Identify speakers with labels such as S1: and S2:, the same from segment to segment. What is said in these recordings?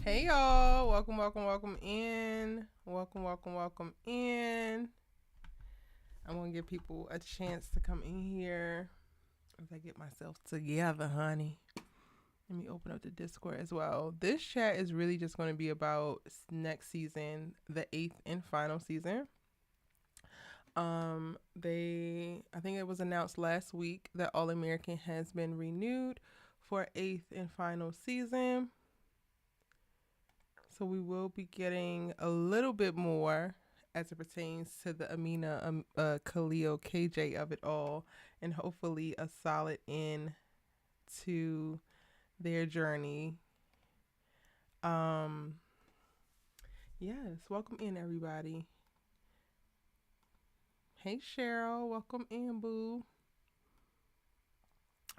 S1: Hey y'all, welcome in. Welcome in. I'm gonna give people a chance to come in here as I get myself together, honey. Let me open up the Discord as well. This chat is really just going to be about next season, the eighth and final season. I think it was announced last week that All American has been renewed for eighth and final season. So we will be getting a little bit more as it pertains to the Amina, Khalil, KJ of it all, and hopefully a solid end to their journey. Um, yes, welcome in everybody. Hey Cheryl, welcome in, boo.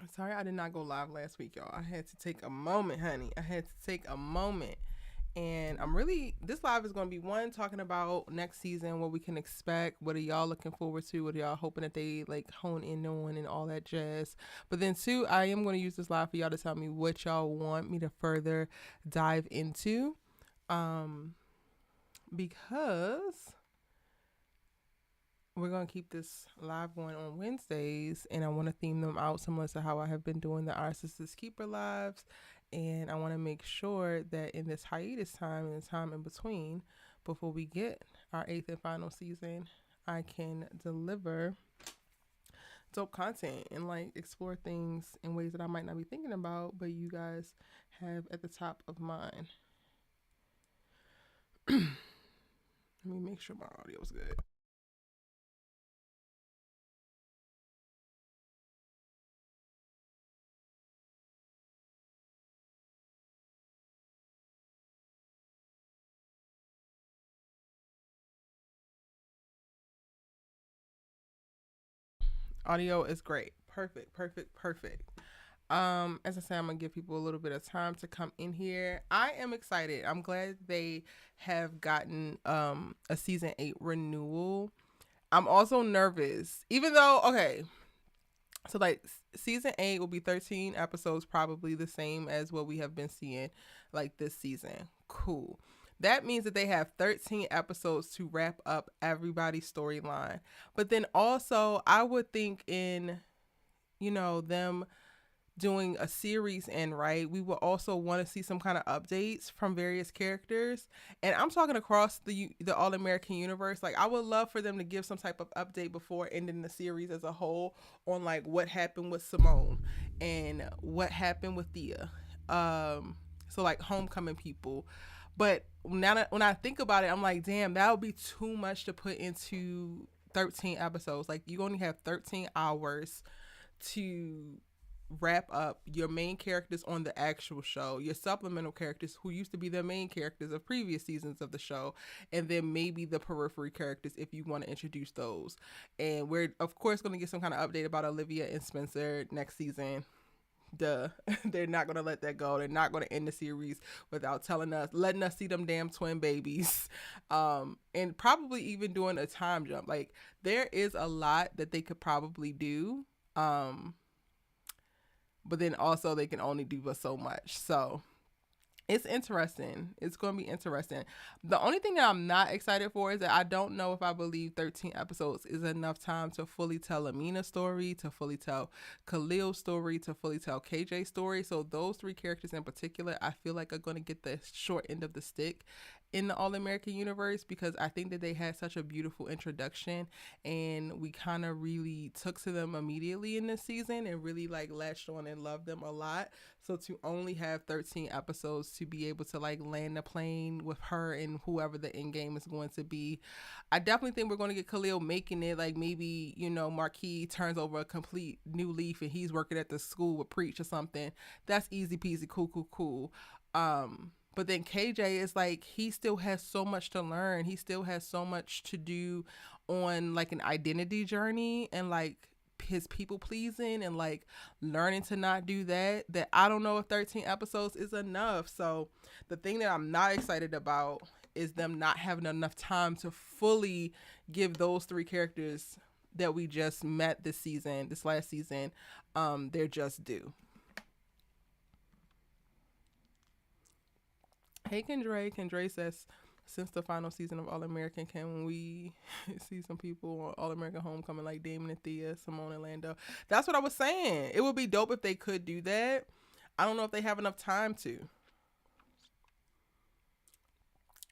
S1: I'm sorry I did not go live last week, y'all. I had to take a moment, honey. I had to take a moment. And this live is going to be one talking about next season, what we can expect, what are y'all looking forward to, what are y'all hoping that they like hone in on and all that jazz. But then two, I am going to use this live for y'all to tell me what y'all want me to further dive into. Because we're going to keep this live going on Wednesdays, and I want to theme them out similar to how I have been doing the Our Sisters Keeper lives. And I want to make sure that in this hiatus time and the time in between, before we get our eighth and final season, I can deliver dope content and like explore things in ways that I might not be thinking about, but you guys have at the top of mind. Let me make sure my audio is good. Audio is great. Perfect. As I said, I'm gonna give people a little bit of time to come in here. I am excited. I'm glad they have gotten a season 8 renewal. I'm also nervous, even though so like season 8 will be 13 episodes, probably the same as what we have been seeing like this season. Cool. That means that they have 13 episodes to wrap up everybody's storyline. But then also, I would think in them doing a series in, right, we will also want to see some kind of updates from various characters. And I'm talking across the All American universe. Like, I would love for them to give some type of update before ending the series as a whole on like what happened with Simone and what happened with Thea. So like homecoming people. But now that, when I think about it, I'm like, damn, that would be too much to put into 13 episodes. Like, you only have 13 hours to wrap up your main characters on the actual show, your supplemental characters who used to be the main characters of previous seasons of the show, and then maybe the periphery characters if you want to introduce those. And we're of course going to get some kind of update about Olivia and Spencer next season. Duh. They're not going to let that go. They're not going to end the series without letting us see them damn twin babies. And probably even doing a time jump. Like, there is a lot that they could probably do. But then also they can only do but so much. So it's interesting. It's going to be interesting. The only thing that I'm not excited for is that I don't know if I believe 13 episodes is enough time to fully tell Amina's story, to fully tell Khalil's story, to fully tell KJ's story. So those three characters in particular, I feel like are going to get the short end of the stick in the All American universe, because I think that they had such a beautiful introduction and we kind of really took to them immediately in this season and really like latched on and loved them a lot. So to only have 13 episodes to be able to like land the plane with her and whoever the end game is going to be, I definitely think we're going to get Khalil making it. Like, maybe, Marquis turns over a complete new leaf and he's working at the school with Preach or something. That's easy peasy, cool. But then KJ is like, he still has so much to learn. He still has so much to do on like an identity journey and like his people pleasing and like learning to not do that I don't know if 13 episodes is enough. So the thing that I'm not excited about is them not having enough time to fully give those three characters that we just met this last season, their just due. Hey, Kendra. Kendra says, since the final season of All American, can we see some people on All American Homecoming like Damon and Thea, Simone and Lando? That's what I was saying. It would be dope if they could do that. I don't know if they have enough time to.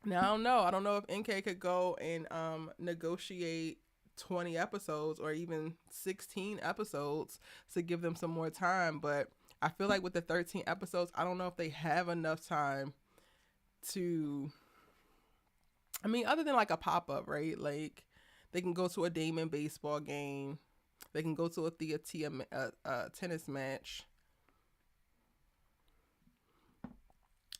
S1: Now, I don't know. I don't know if NK could go and negotiate 20 episodes or even 16 episodes to give them some more time. But I feel like with the 13 episodes, I don't know if they have enough time to, I mean, other than like a pop-up, right? Like they can go to a Damon baseball game. They can go to a Thea tennis match.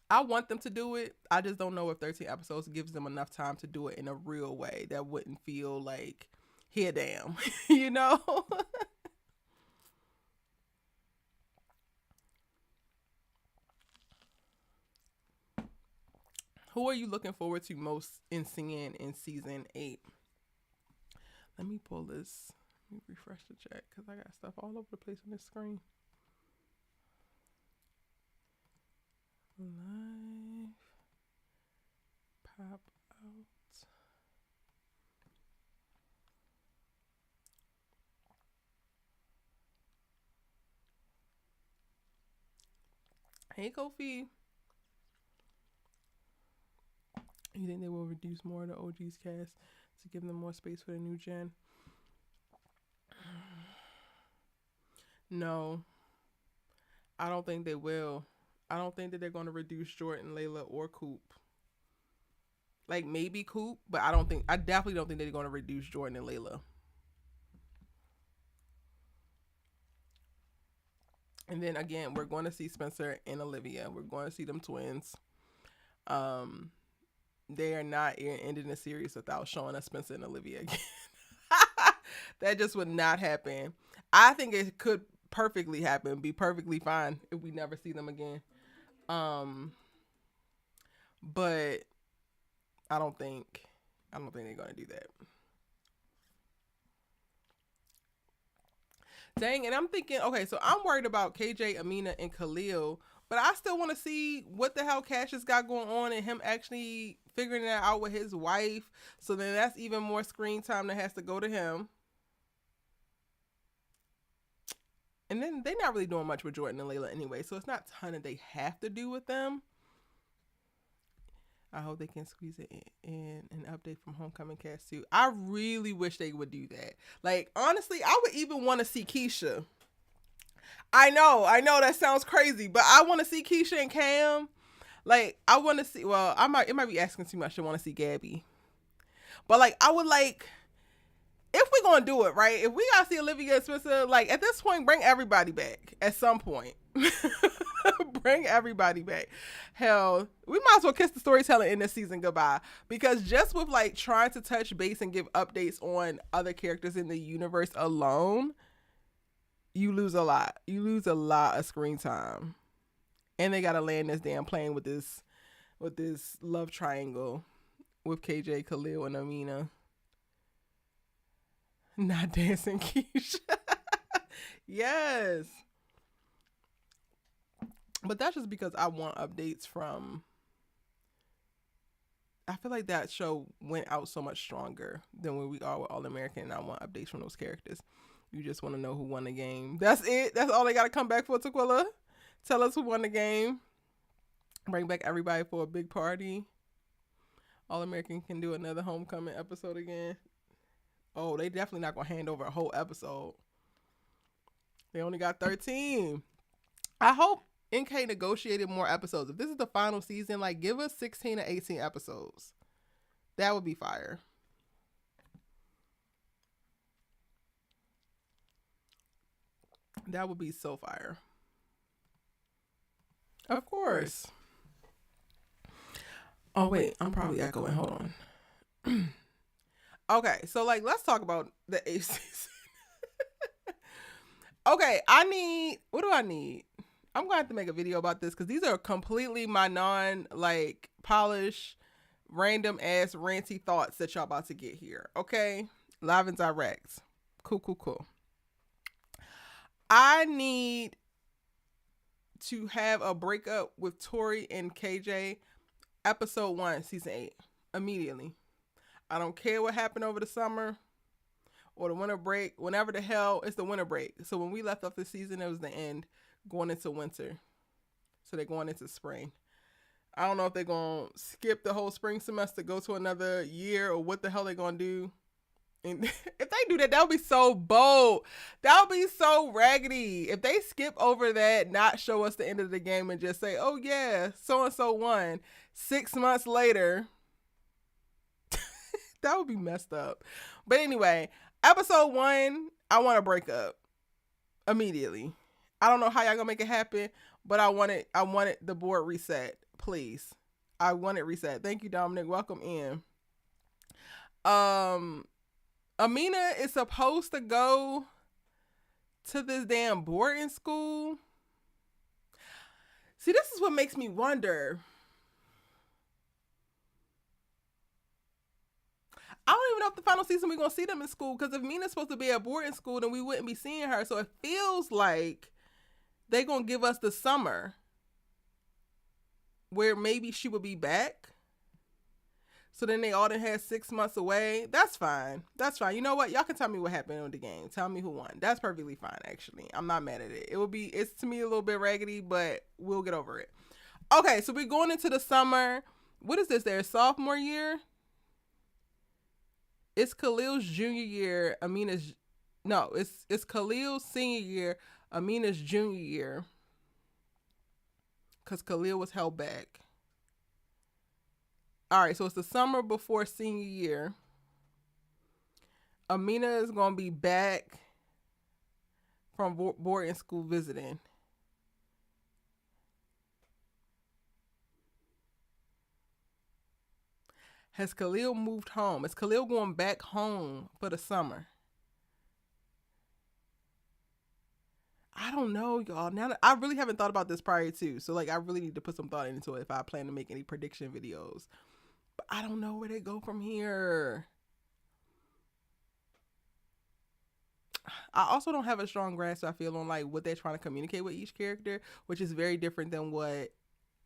S1: I want them to do it. I just don't know if 13 episodes gives them enough time to do it in a real way that wouldn't feel like, here, damn, you know? Who are you looking forward to most in seeing in season 8? Let me pull this. Let me refresh the chat because I got stuff all over the place on this screen. Live pop out. Hey, Kofi. You think they will reduce more of the OG's cast to give them more space for the new gen? No, I don't think they will. I don't think that they're going to reduce Jordan, Layla, or Coop. Like maybe Coop, but I definitely don't think they're going to reduce Jordan and Layla. And then again, we're going to see Spencer and Olivia. We're going to see them twins. They are not ending the series without showing us Spencer and Olivia again. That just would not happen. I think it could perfectly happen, be perfectly fine if we never see them again. But I don't think they're gonna do that. Dang, and I'm thinking, okay, so I'm worried about KJ, Amina, and Khalil, but I still want to see what the hell Cassius got going on and him actually figuring that out with his wife. So then that's even more screen time that has to go to him. And then they're not really doing much with Jordan and Layla anyway, so it's not a ton that they have to do with them. I hope they can squeeze it in an update from Homecoming cast too. I really wish they would do that. Like, honestly, I would even want to see Keisha. I know that sounds crazy, but I want to see Keisha and Cam. Like, I want to see, well, it might be asking too much to want to see Gabby. But like, I would like, if we're going to do it, right? If we got to see Olivia and Spencer, like at this point, bring everybody back at some point. Bring everybody back. Hell, we might as well kiss the storytelling in this season goodbye, because just with like trying to touch base and give updates on other characters in the universe alone, you lose a lot. You lose a lot of screen time. And they got to land this damn plane with this love triangle with KJ, Khalil, and Amina. Not dancing Keisha. Yes. But that's just because I want updates from, I feel like that show went out so much stronger than when we are with All American, and I want updates from those characters. You just want to know who won the game. That's it. That's all they got to come back for, Tequila. Tell us who won the game. Bring back everybody for a big party. All American can do another Homecoming episode again. Oh, they definitely not going to hand over a whole episode. They only got 13. I hope NK negotiated more episodes. If this is the final season, like, give us 16 or 18 episodes. That would be fire. That would be so fire. Of course. Oh, wait. I'm probably echoing. Hold on. Okay. So, like, let's talk about the 8th season. Okay. What do I need? I'm going to have to make a video about this because these are completely my polished, random ass ranty thoughts that y'all about to get here. Okay? Live and direct. Cool. I need to have a breakup with Tori and KJ Episode 1, season 8, immediately. I don't care what happened over the summer or the winter break. Whenever the hell, it's the winter break. So when we left off the season, it was the end, going into winter. So they're going into spring. I don't know if they're going to skip the whole spring semester, go to another year, or what the hell they're going to do. And if they do that, that would be so bold. That would be so raggedy. If they skip over that, not show us the end of the game and just say, oh yeah, so-and-so won 6 months later, that would be messed up. But anyway, episode 1, I want to break up immediately. I don't know how y'all gonna make it happen, but I want it the board reset, please. I want it reset. Thank you, Dominic. Welcome in. Amina is supposed to go to this damn boarding school. See, this is what makes me wonder. I don't even know if the final season we're going to see them in school, because if Mina's supposed to be at boarding school, then we wouldn't be seeing her. So it feels like they're going to give us the summer where maybe she would be back. So then they all done had 6 months away. That's fine. That's fine. You know what? Y'all can tell me what happened in the game. Tell me who won. That's perfectly fine, actually. I'm not mad at it. It's to me a little bit raggedy, but we'll get over it. Okay, so we're going into the summer. What is this? Their sophomore year? It's Khalil's junior year. It's Khalil's senior year. Amina's junior year. Because Khalil was held back. All right, so it's the summer before senior year. Amina is going to be back from boarding school visiting. Has Khalil moved home? Is Khalil going back home for the summer? I don't know, y'all. Now I really haven't thought about this prior to, so like I really need to put some thought into it if I plan to make any prediction videos. But I don't know where they go from here. I also don't have a strong grasp, I feel, on like what they're trying to communicate with each character, which is very different than what,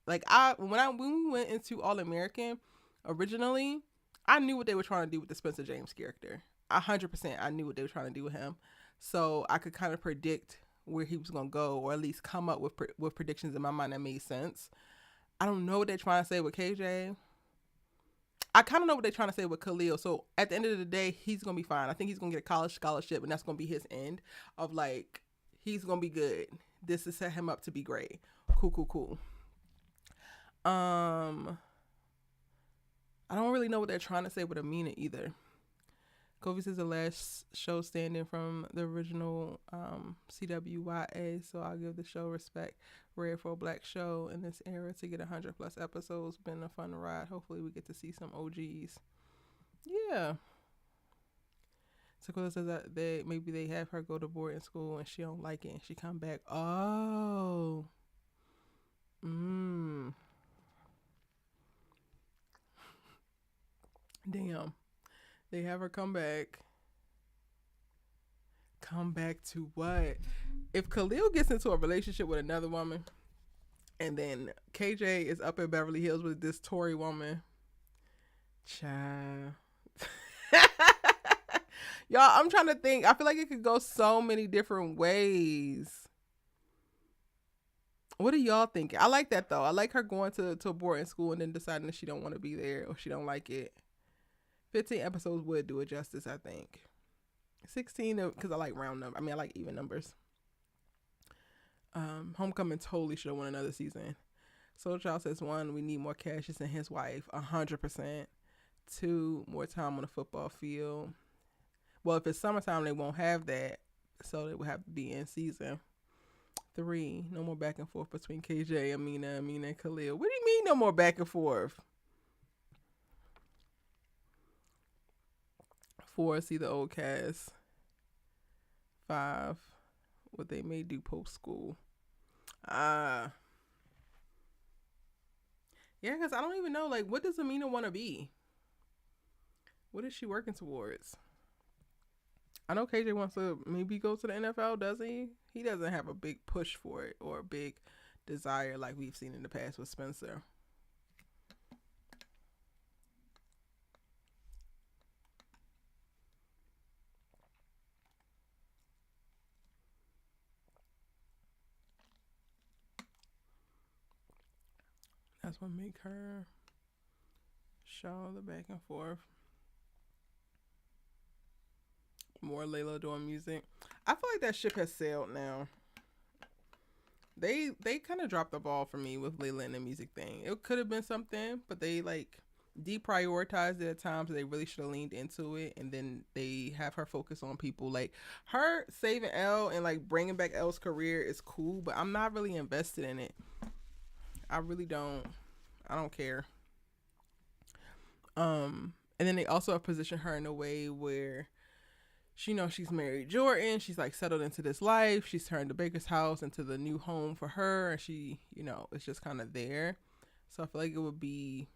S1: like, when we went into All American originally, I knew what they were trying to do with the Spencer James character. 100%, I knew what they were trying to do with him, so I could kind of predict where he was gonna go, or at least come up with predictions in my mind that made sense. I don't know what they're trying to say with KJ. I kind of know what they're trying to say with Khalil. So at the end of the day, he's going to be fine. I think he's going to get a college scholarship, and that's going to be his end of like, he's going to be good. This is set him up to be great. Cool. I don't really know what they're trying to say with Amina either. Kofi says the last show standing from the original CWYA, so I'll give the show respect. Rare for a black show in this era to get 100+ episodes. Been a fun ride. Hopefully we get to see some OGs. Yeah. Sequoia says that maybe they have her go to boarding school and she don't like it and she come back. Oh. Damn. They have her come back. Come back to what? If Khalil gets into a relationship with another woman, and then KJ is up in Beverly Hills with this Tory woman, child. Y'all, I'm trying to think. I feel like it could go so many different ways. What do y'all think? I like that though. I like her going to a boarding school and then deciding that she don't want to be there or she don't like it. 15 episodes would do it justice, I think. 16, because I like round numbers. I mean, I like even numbers. Homecoming totally should have won another season. Soul Child says 1, we need more Cassius and his wife. 100%. 2, more time on the football field. Well, if it's summertime, they won't have that, so it would have to be in season. 3, no more back and forth between KJ, Amina, and Khalil. What do you mean no more back and forth? 4, see the old cast. 5, what they may do post school. Yeah, because I don't even know, like, what does Amina want to be? What is she working towards? I know KJ wants to maybe go to the NFL, does he? He doesn't have a big push for it or a big desire like we've seen in the past with Spencer. That's what make her show the back and forth. More Layla doing music. I feel like that ship has sailed now. They kind of dropped the ball for me with Layla and the music thing. It could have been something, but they like deprioritized it at times. They really should have leaned into it, and then they have her focus on people like her saving Elle and like bringing back Elle's career is cool, but I'm not really invested in it. I really don't. I don't care. And then they also have positioned her in a way where she knows she's married Jordan. She's like settled into this life. She's turned the Baker's house into the new home for her. And she, it's just kind of there. So I feel like it would be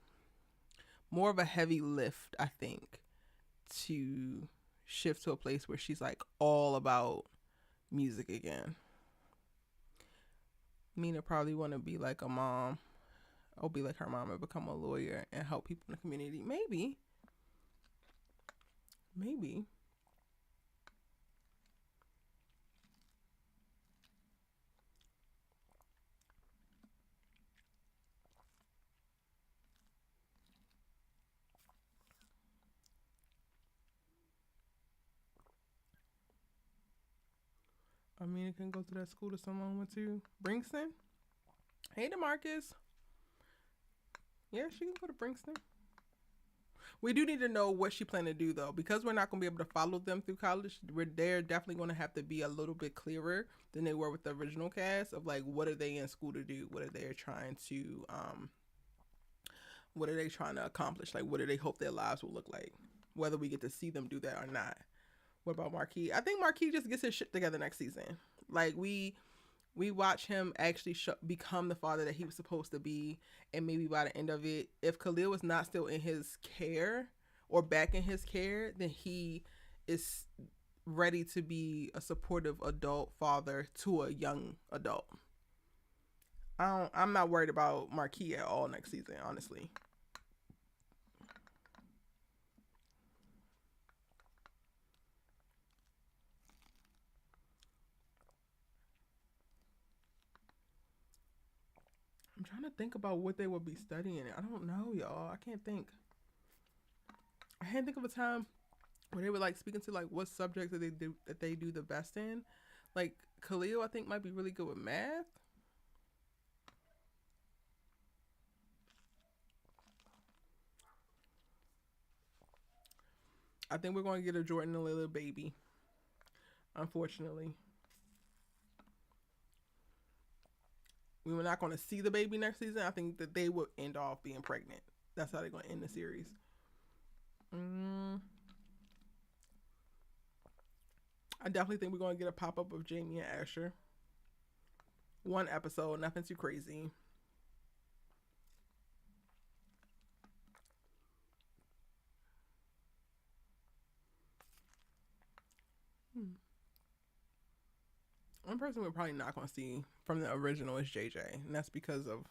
S1: more of a heavy lift, I think, to shift to a place where she's like all about music again. Mina probably want to be like a mom or be like her mom and become a lawyer and help people in the community. Maybe. I mean, it can go to that school that someone went to. Brinkston? Hey, DeMarcus. Yeah, she can go to Brinkston. We do need to know what she planned to do, though. Because we're not going to be able to follow them through college, they're definitely going to have to be a little bit clearer than they were with the original cast of, like, what are they in school to do? What are they trying to, accomplish? Like, what do they hope their lives will look like? Whether we get to see them do that or not. What about Marquis? I think Marquis just gets his shit together next season. Like, we watch him actually become the father that he was supposed to be, and maybe by the end of it, if Khalil was not still in his care or back in his care, then he is ready to be a supportive adult father to a young adult. I'm not worried about Marquis at all next season, honestly. I'm trying to think about what they would be studying. I don't know, y'all. I can't think. I can't think of a time where they were like speaking to like what subjects that they do the best in. Like Khalil, I think might be really good with math. I think we're going to get a Jordan and Layla baby. Unfortunately, we were not going to see the baby next season. I think that they will end off being pregnant. That's how they're going to end the series. I definitely think we're going to get a pop up of Jamie and Asher. One episode, nothing too crazy. One person we're probably not going to see from the original is JJ, and that's because of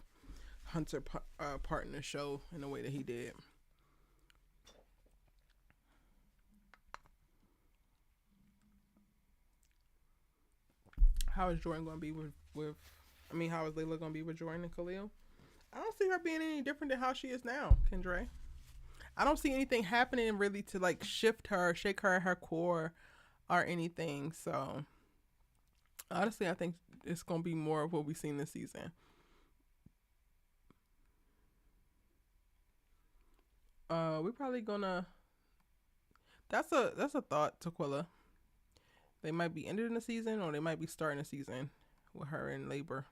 S1: Hunter part in the show in the way that he did. How is Jordan going to be with I mean, how is Layla going to be with Jordan and Khalil? I don't see her being any different than how she is now, Kendra. I don't see anything happening really to like shift her, shake her at her core, or anything. So honestly, I think it's gonna be more of what we've seen this season. We're probably gonna. That's a thought, Tequila. They might be ending the season, or they might be starting the season with her in labor.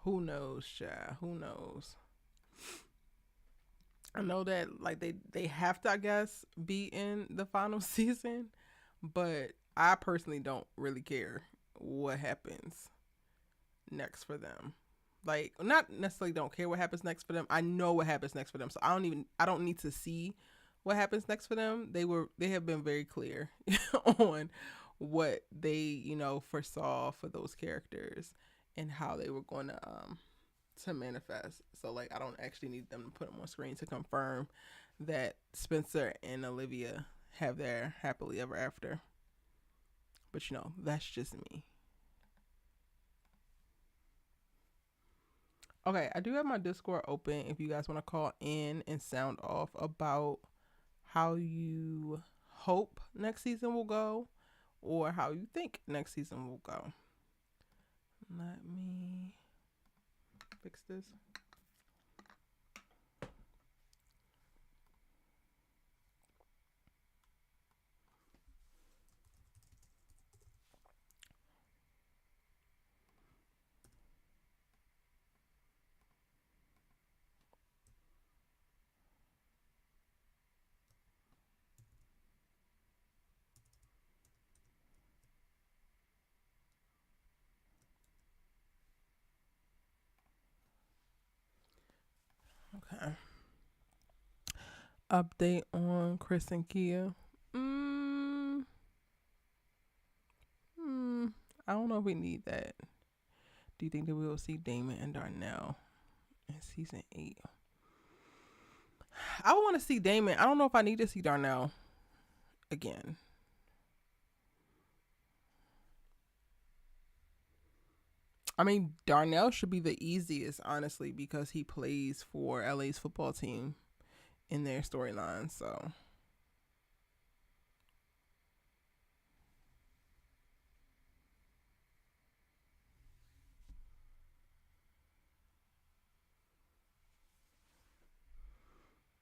S1: Who knows, child? Who knows? I know that like they have to, I guess, be in the final season, but I personally don't really care what happens next for them. Like, not necessarily don't care what happens next for them. I know what happens next for them, so I don't need to see what happens next for them. They have been very clear on what they foresaw for those characters and how they were going to manifest. So like I don't actually need them to put them on screen to confirm that Spencer and Olivia have their happily ever after. But that's just me. Okay, I do have my Discord open if you guys want to call in and sound off about how you hope next season will go or how you think next season will go. Let me fix this. Okay. Update on Chris and Kia. Mm, I don't know if we need that. Do you think that we will see Damon and Darnell in season 8? I would want to see Damon. I don't know if I need to see Darnell again. I mean, Darnell should be the easiest, honestly, because he plays for LA's football team in their storyline. So,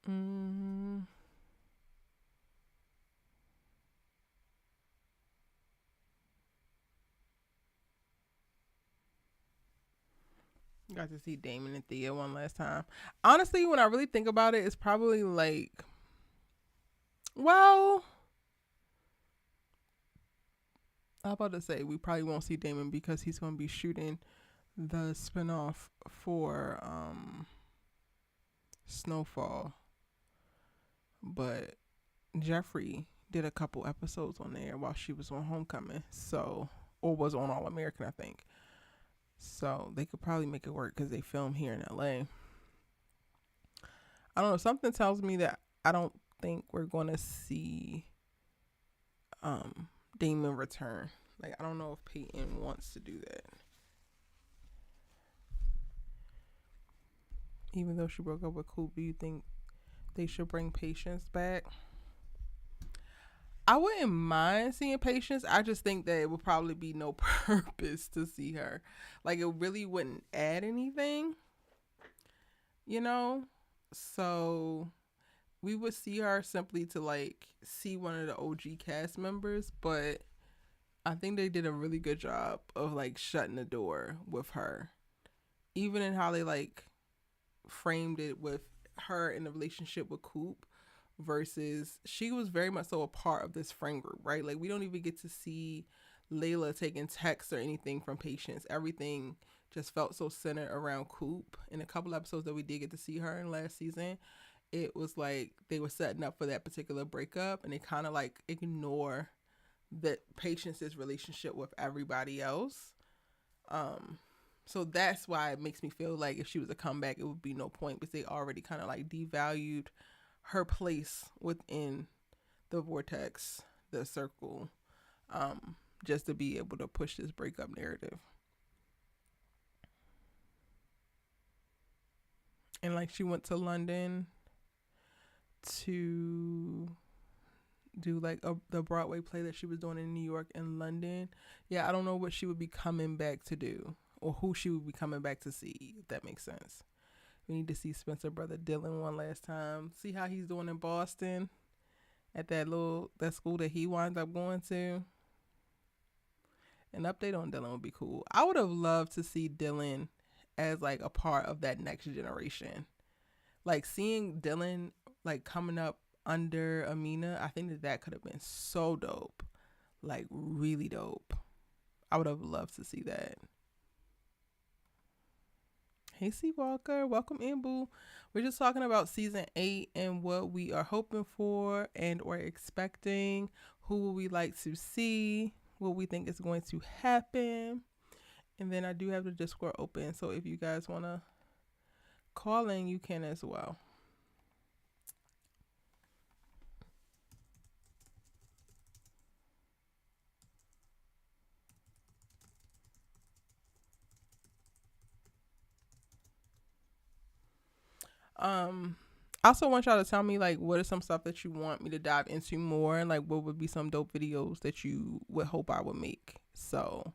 S1: mm, got to see Damon and Thea one last time. Honestly, when I really think about it, it's probably like, well, I'm about to say we probably won't see Damon because he's going to be shooting the spinoff for Snowfall. But Jeffrey did a couple episodes on there while she was on Homecoming, so or was on All American, I think. So they could probably make it work because they film here in LA. I don't know. Something tells me that I don't think we're going to see Damon return. Like, I don't know if Peyton wants to do that. Even though she broke up with Coop, do you think they should bring Patience back? I wouldn't mind seeing Patience. I just think that it would probably be no purpose to see her. Like, it really wouldn't add anything, you know? So we would see her simply to, like, see one of the OG cast members, but I think they did a really good job of, like, shutting the door with her. Even in how they, like, framed it with her in the relationship with Coop versus she was very much so a part of this friend group, right? Like, we don't even get to see Layla taking texts or anything from Patience. Everything just felt so centered around Coop. In a couple episodes that we did get to see her in last season, it was like they were setting up for that particular breakup and they kind of like ignore that Patience's relationship with everybody else. So that's why it makes me feel like if she was a comeback, it would be no point because they already kind of like devalued her place within the vortex, the circle, just to be able to push this breakup narrative. And like she went to London to do like the Broadway play that she was doing in New York and London. Yeah, I don't know what she would be coming back to do or who she would be coming back to see, if that makes sense. We need to see Spencer brother Dylan one last time. See how he's doing in Boston at that school that he winds up going to. An update on Dylan would be cool. I would have loved to see Dylan as like a part of that next generation. Like seeing Dylan like coming up under Amina, I think that could have been so dope. Like really dope. I would have loved to see that. Hey, C Walker, welcome in, boo. We're just talking about season 8 and what we are hoping for and or expecting. Who will we like to see? What we think is going to happen. And then I do have the Discord open, so if you guys want to call in, you can as well. Um, I also want y'all to tell me like what are some stuff that you want me to dive into more, and like what would be some dope videos that you would hope I would make. So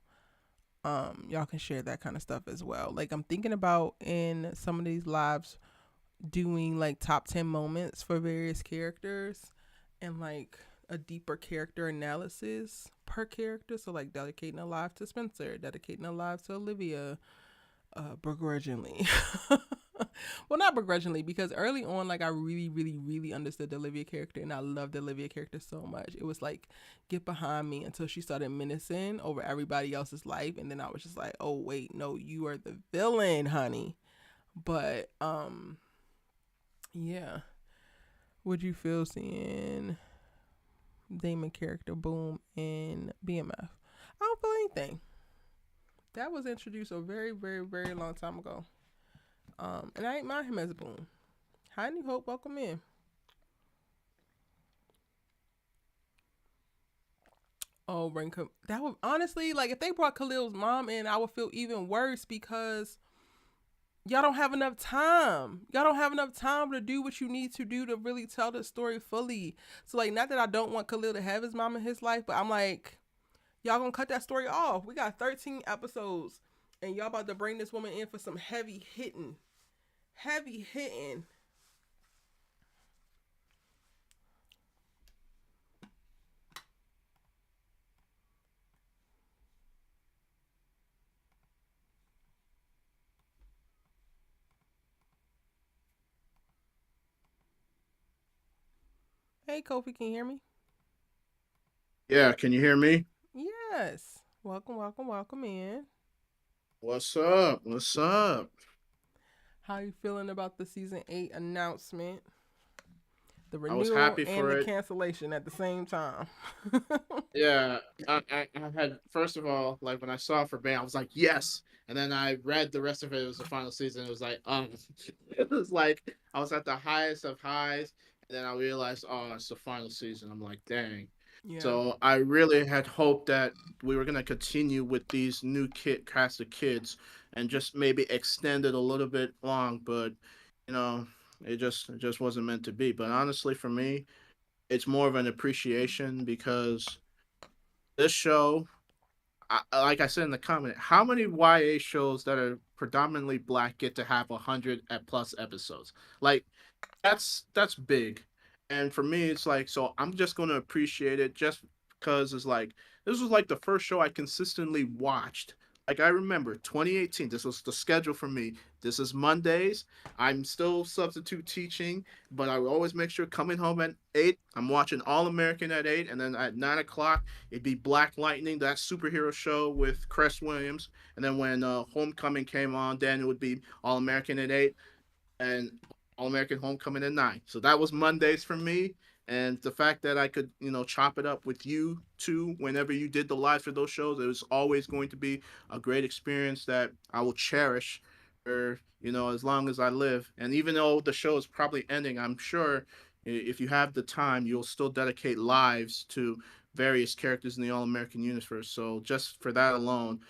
S1: y'all can share that kind of stuff as well. Like I'm thinking about in some of these lives doing like top 10 moments for various characters and like a deeper character analysis per character. So like dedicating a live to Spencer, dedicating a live to Olivia, begrudgingly. Well, not begrudgingly, because early on, like I really, really, really understood the Olivia character, and I loved the Olivia character so much. It was like get behind me until she started menacing over everybody else's life, and then I was just like, oh wait, no, you are the villain, honey. But yeah, would you feel seeing Damon character boom in BMF? I don't feel anything. That was introduced a very, very, very long time ago. And I ain't mind him as a boom. Hi, New Hope, welcome in. Oh, bring that would honestly like if they brought Khalil's mom in, I would feel even worse because y'all don't have enough time. Y'all don't have enough time to do what you need to do to really tell the story fully. So like, not that I don't want Khalil to have his mom in his life, but I'm like, y'all gonna cut that story off. We got 13 episodes, and y'all about to bring this woman in for some heavy hitting, heavy hitting. Hey, Kofi, can you hear me?
S2: Yeah, can you hear me?
S1: Yes. Welcome, welcome, welcome in.
S2: What's up? What's up?
S1: How you feeling about the season 8 announcement, the
S2: I was
S1: renewal
S2: happy
S1: and
S2: for
S1: the
S2: it.
S1: cancellation at the same time?
S2: Yeah, I had first of all, like when I saw it for Bane, I was like, yes. And then I read the rest of it. It was the final season. It was like, it was like I was at the highest of highs, and then I realized, oh, it's the final season. I'm like, dang.
S1: Yeah.
S2: So I really had hoped that we were gonna continue with these new kid cast of kids and just maybe extend it a little bit long, but you know, it just wasn't meant to be. But honestly, for me, it's more of an appreciation because this show, like I said in the comment, how many YA shows that are predominantly black get to have 100 plus episodes? Like that's big. And for me, it's like, so I'm just going to appreciate it just because it's like this was like the first show I consistently watched. Like I remember 2018, this was the schedule for me. This is Mondays. I'm still substitute teaching, but I would always make sure coming home at 8, I'm watching All American at 8, and then at 9 o'clock it'd be Black Lightning, that superhero show with Cress Williams. And then when Homecoming came on, then it would be All American at 8 and All American Homecoming at 9. So that was Mondays for me. And the fact that I could, chop it up with you too whenever you did the live for those shows, it was always going to be a great experience that I will cherish for, as long as I live. And even though the show is probably ending, I'm sure if you have the time, you'll still dedicate lives to various characters in the All American universe. So just for that alone,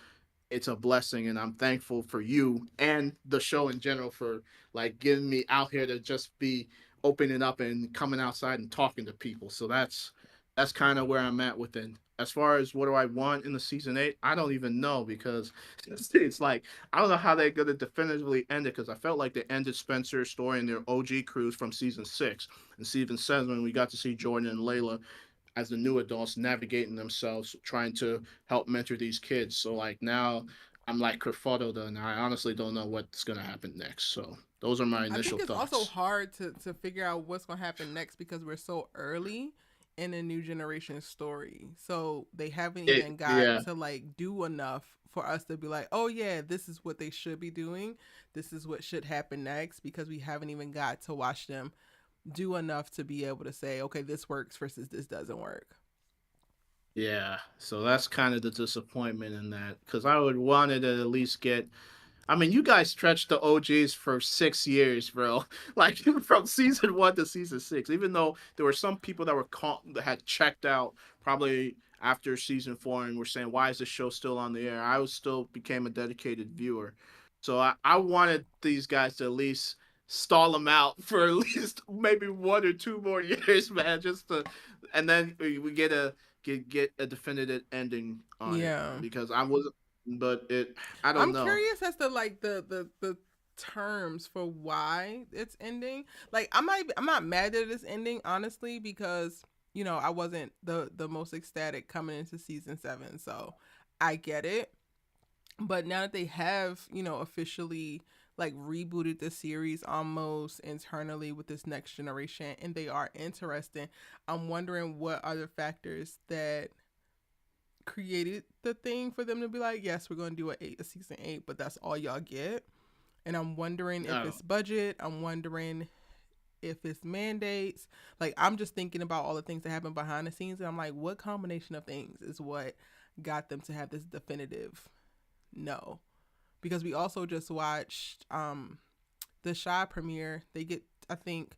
S2: it's a blessing, and I'm thankful for you and the show in general for like getting me out here to just be opening up and coming outside and talking to people. So that's kind of where I'm at with it. As far as what do I want in the season 8, I don't even know because it's like I don't know how they're gonna definitively end it because I felt like they ended Spencer's story and their OG cruise from season 6 and season 7 we got to see Jordan and Layla as the new adults navigating themselves, trying to help mentor these kids. So like now I'm like kerfuddled and I honestly don't know what's gonna happen next. So those are my
S1: I
S2: initial
S1: think it's also
S2: thoughts.
S1: hard to figure out what's going to happen next because we're so early in a new generation story. So they haven't even got
S2: Yeah,
S1: to like do enough for us to be like, oh yeah, this is what they should be doing. This is what should happen next because we haven't even got to watch them do enough to be able to say, okay, this works versus this doesn't work.
S2: yeah. So that's kind of the disappointment in that because I would wanted to at least get. I mean, you guys stretched the OGs for 6 years, bro. Like from season 1 to season 6. Even though there were some people that that had checked out probably after season 4 and were saying, "Why is this show still on the air?" I was still became a dedicated viewer, so I wanted these guys to at least stall them out for at least maybe 1 or 2 more years, man. Just to, and then we get a definitive ending on it
S1: Yeah.
S2: because I was, but it I don't
S1: I'm
S2: know.
S1: curious as to like the terms for why it's ending. Like I'm not mad that it's ending honestly because I wasn't the most ecstatic coming into season 7, so I get it. But now that they have officially like rebooted the series almost internally with this next generation and they are interesting, I'm wondering what are the factors that created the thing for them to be like, yes, we're going to do a season 8, but that's all y'all get. And I'm wondering if
S2: No,
S1: it's budget. I'm wondering if it's mandates. Like, I'm just thinking about all the things that happen behind the scenes, and I'm like, what combination of things is what got them to have this definitive no? Because we also just watched the Shy premiere. They get, I think,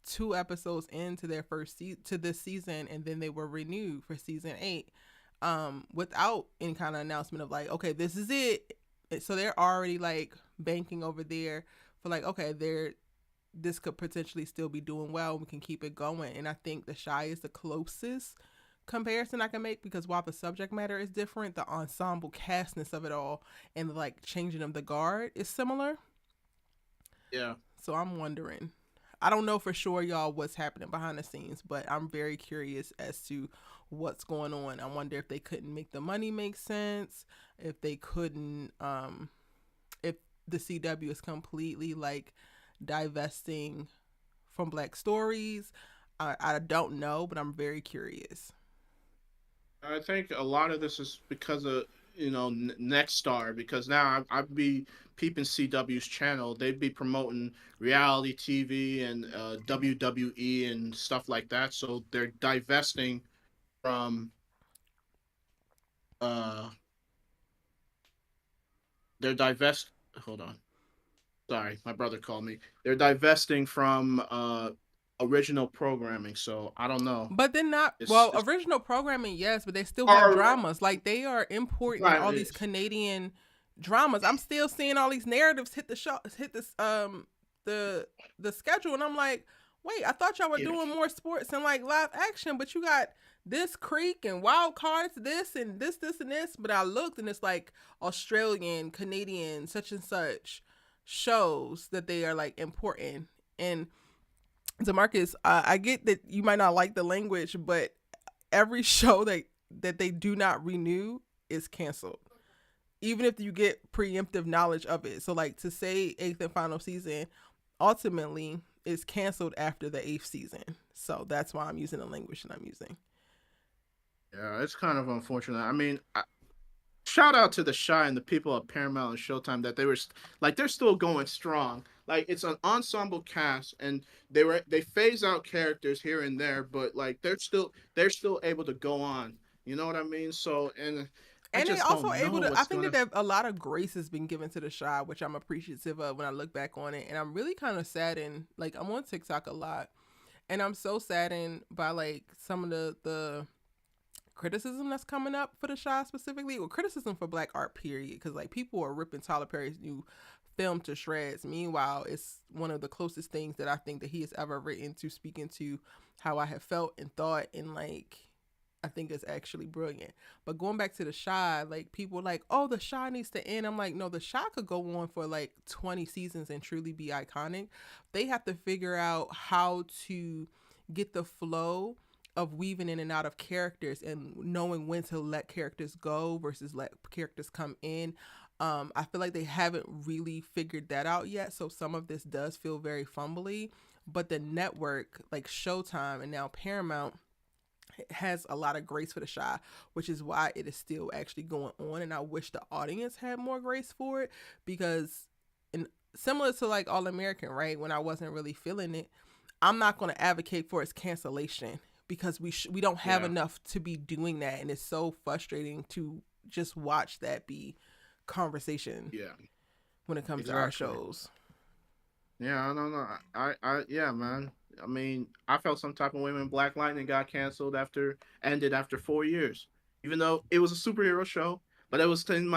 S1: 2 episodes into their to this season, and then they were renewed for season 8, without any kind of announcement of like, okay, this is it. So they're already like banking over there for like, okay, they're this could potentially still be doing well. We can keep it going, and I think the Shy is the closest comparison I can make because while the subject matter is different, the ensemble castness of it all and like changing of the guard is similar.
S2: yeah.
S1: So I'm wondering. I don't know for sure, y'all, what's happening behind the scenes, but I'm very curious as to what's going on. I wonder if they couldn't make the money make sense, if they couldn't, if the CW is completely like divesting from Black stories. I don't know, but I'm very curious.
S2: I think a lot of this is because of Next Star, because now I'd be peeping CW's channel. They'd be promoting reality TV and WWE and stuff like that. So from uh they're divest. Hold on, sorry, my brother called me. They're divesting from original programming. So I don't know.
S1: But then not
S2: It's
S1: well, original programming, yes, but they still have
S2: or
S1: dramas. Like they are importing all these
S2: right.
S1: Canadian dramas. I'm still seeing all these narratives hit this the schedule, and I'm like, wait, I thought y'all were
S2: Yeah,
S1: doing more sports and like live action, but you got this creek and wild cards, this and this and this. But I looked and it's like Australian, Canadian, such and such shows that they are like important. And Demarcus, I get that you might not like the language, but every show that they do not renew is canceled, even if you get preemptive knowledge of it. So, like to say eighth and final season, ultimately is canceled after the eighth season. So that's why I'm using the language that I'm using.
S2: yeah, it's kind of unfortunate. I mean, shout out to the Shy and the people at Paramount and Showtime that like they're still going strong. Like it's an ensemble cast and they phase out characters here and there, but like they're still able to go on. You know what I mean? So and I
S1: And they
S2: just
S1: also
S2: don't
S1: able
S2: know
S1: to. I
S2: what's
S1: think
S2: gonna.
S1: that a lot of grace has been given to the Shy, which I'm appreciative of when I look back on it. And I'm really kind of saddened. Like I'm on TikTok a lot, and I'm so saddened by like some of the criticism that's coming up for the Shy specifically, or criticism for Black art period, because like people are ripping Tyler Perry's new film to shreds. Meanwhile, it's one of the closest things that I think that he has ever written to speaking to how I have felt and thought, and like I think it's actually brilliant. But going back to the Shy, like people are like, oh, the Shy needs to end. I'm like, no, the Shy could go on for like 20 seasons and truly be iconic. They have to figure out how to get the flow of weaving in and out of characters and knowing when to let characters go versus let characters come in. I feel like they haven't really figured that out yet. So some of this does feel very fumbly. But the network, like Showtime and now Paramount, has a lot of grace for the Shy, which is why it is still actually going on. And I wish the audience had more grace for it because, in similar to like All American, right? When I wasn't really feeling it, I'm not going to advocate for its cancellation because we don't have
S2: Yeah,
S1: enough to be doing that, and it's so frustrating to just watch that be conversation
S2: yeah,
S1: when it comes to our
S2: exactly.
S1: shows.
S2: Yeah, I don't know. Yeah, man. I mean, I felt some type of way when Black Lightning got canceled after 4 years, even though it was a superhero show. but it was in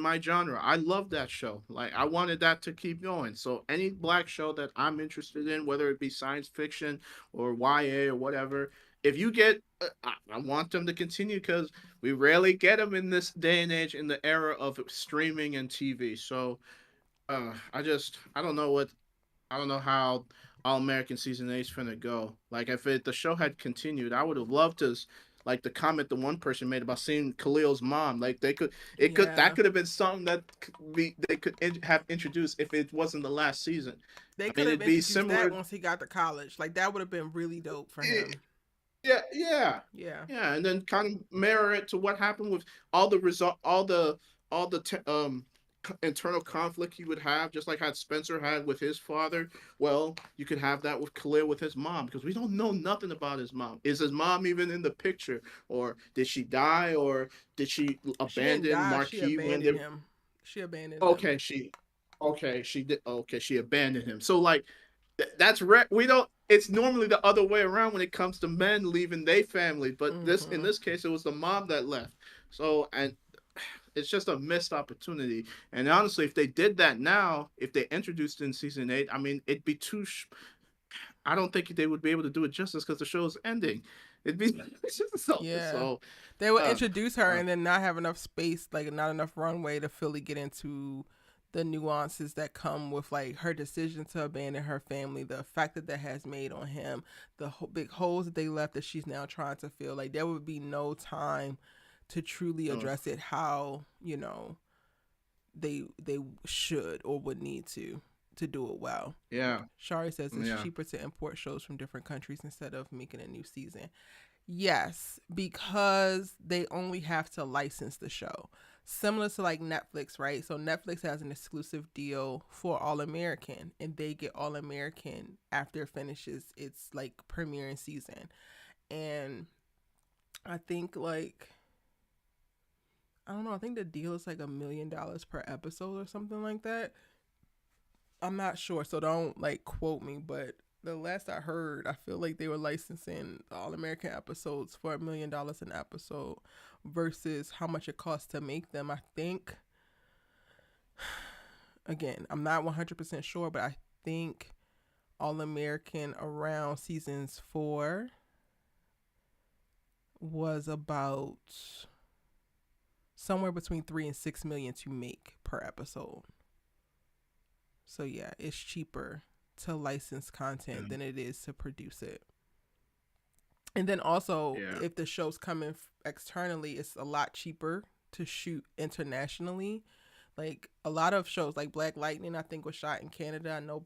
S2: my genre. I love that show. Like I wanted that to keep going. So any black show that I'm interested in, whether it be science fiction or YA or whatever, if you get, I want them to continue because we rarely get them in this day and age in the era of streaming and TV. So I don't know what I don't know how All American season 8 is gonna go. Like if the show had continued, I would have loved to like the comment the one person made about seeing Khalil's mom. Like
S1: Yeah.
S2: that could have been something that they could have introduced if it wasn't the last season.
S1: They
S2: I
S1: could
S2: mean,
S1: have
S2: it'd be
S1: introduced that
S2: similar.
S1: once he got to college. Like that would have been really dope for him.
S2: Yeah, yeah,
S1: Yeah.
S2: yeah, and then kind of mirror it to what happened with all the result, internal conflict he would have, just like how Spencer had with his father. Well, you could have that with Khalil with his mom because we don't know nothing about his mom. Is his mom even in the picture, or did she die, or did she
S1: She didn't
S2: abandon
S1: die. She
S2: Marquis when they?
S1: abandoned him. She abandoned him.
S2: Okay, she did. Okay, she abandoned him. So like that's rare. We don't. It's normally the other way around when it comes to men leaving their family, but in
S1: Hmm.
S2: this case it was the mom that left. So and it's just a missed opportunity. And honestly, if they did that now, if they introduced it in season 8, I mean, it'd be too. I don't think they would be able to do it justice because the show's ending. It'd be so
S1: Yeah.
S2: so.
S1: They would
S2: Uh,
S1: introduce her
S2: uh,
S1: and then not have enough space, like not enough runway to fully get into the nuances that come with like her decision to abandon her family, the effect that has made on him, the big holes that they left that she's now trying to fill. Like there would be no time to truly
S2: uh,
S1: address it how they should or would need to do it well.
S2: yeah,
S1: Shari says it's
S2: yeah,
S1: cheaper to import shows from different countries instead of making a new season. Yes, because they only have to license the show. Similar to like Netflix, right? So Netflix has an exclusive deal for All American, and they get All American after it finishes its like premiering season. And I think like I don't know, I think the deal is like $1 million per episode or something like that. I'm not sure, so don't like quote me, but the last I heard, I feel like they were licensing the All American episodes for $1 million an episode versus how much it costs to make them. I think, again, I'm not 100% sure, but I think All American around seasons 4 was about somewhere between 3 and 6 million to make per episode. So yeah, it's cheaper to license content
S2: yeah,
S1: than it is to produce it. And then also,
S2: yeah.
S1: if the show's coming externally, it's a lot cheaper to shoot internationally. Like a lot of shows, like Black Lightning, I think was shot in Canada. I know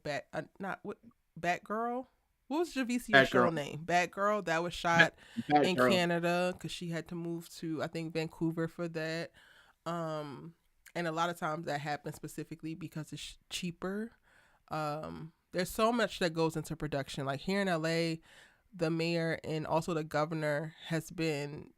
S1: not what Batgirl. What was Javicia's
S2: Bad
S1: show
S2: girl,
S1: name? Batgirl. That was
S2: bad,
S1: shot
S2: bad
S1: in
S2: girl.
S1: Canada because she had to move to I think Vancouver for that. Um, and a lot of times that happens specifically because it's cheaper. There's so much that goes into production. Like here in LA, the mayor and also the governor has been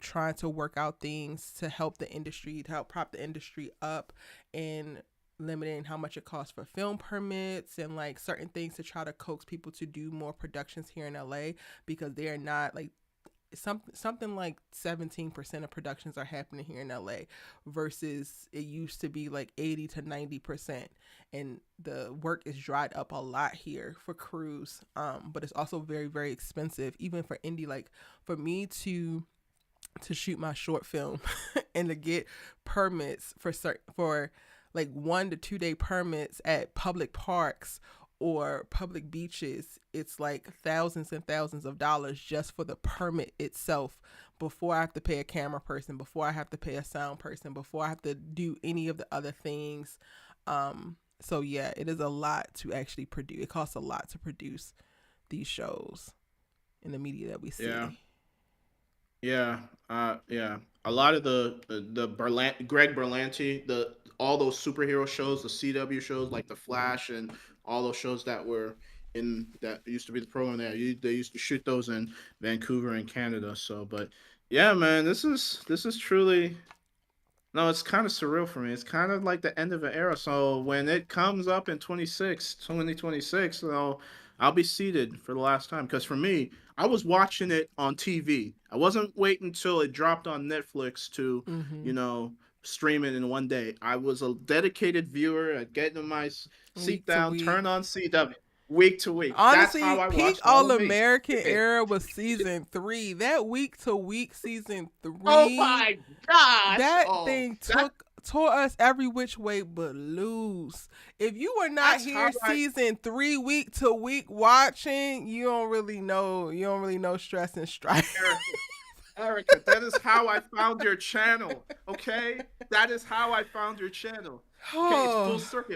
S1: trying to work out things to help the industry, to help prop the industry up and limiting how much it costs for film permits and like certain things to try to coax people to do more productions here in LA because they are not like something like 17% of productions are happening here in LA versus it used to be like 80 to 90%, and the work is dried up a lot here for crews. But it's also very very expensive even for indie. Like for me to shoot my short film and to get permits for like 1 to 2 day permits at public parks or public beaches, it's like thousands and thousands of dollars just for the permit itself before I have to pay a camera person, before I have to pay a sound person, before I have to do any of the other things. So yeah, it is a lot to actually produce. It costs a lot to produce these shows in the media that we
S2: Yeah.
S1: see.
S2: Yeah, yeah. A lot of Greg Berlanti, the all those superhero shows, the CW shows like The Flash and all those shows that were in that used to be the program there. They used to shoot those in Vancouver and Canada. So, but yeah, man, this is truly no. It's kind of surreal for me. It's kind of like the end of an era. So when it comes up in 2026, you know, I'll be seated for the last time because for me, I was watching it on TV. I wasn't waiting until it dropped on Netflix to,
S1: Mm-hmm.
S2: you know, stream it in one day. I was a dedicated viewer at getting my seat
S1: Week to
S2: down, turn
S1: week.
S2: on CW, week to week. That's
S1: Honestly,
S2: how I
S1: peak
S2: watched all
S1: All
S2: of me.
S1: American era was season 3. That week to week season
S2: Oh
S1: 3,
S2: my gosh!
S1: that
S2: Oh,
S1: thing tore us every which way but loose. If you were not
S2: that's how
S1: here
S2: I
S1: season 3 week to week watching, you don't really know. You don't really know stress and strife.
S2: Erica. Erica, that is how I found your channel. Okay, that is how I found your channel. Okay, it's full
S1: Oh,
S2: circle.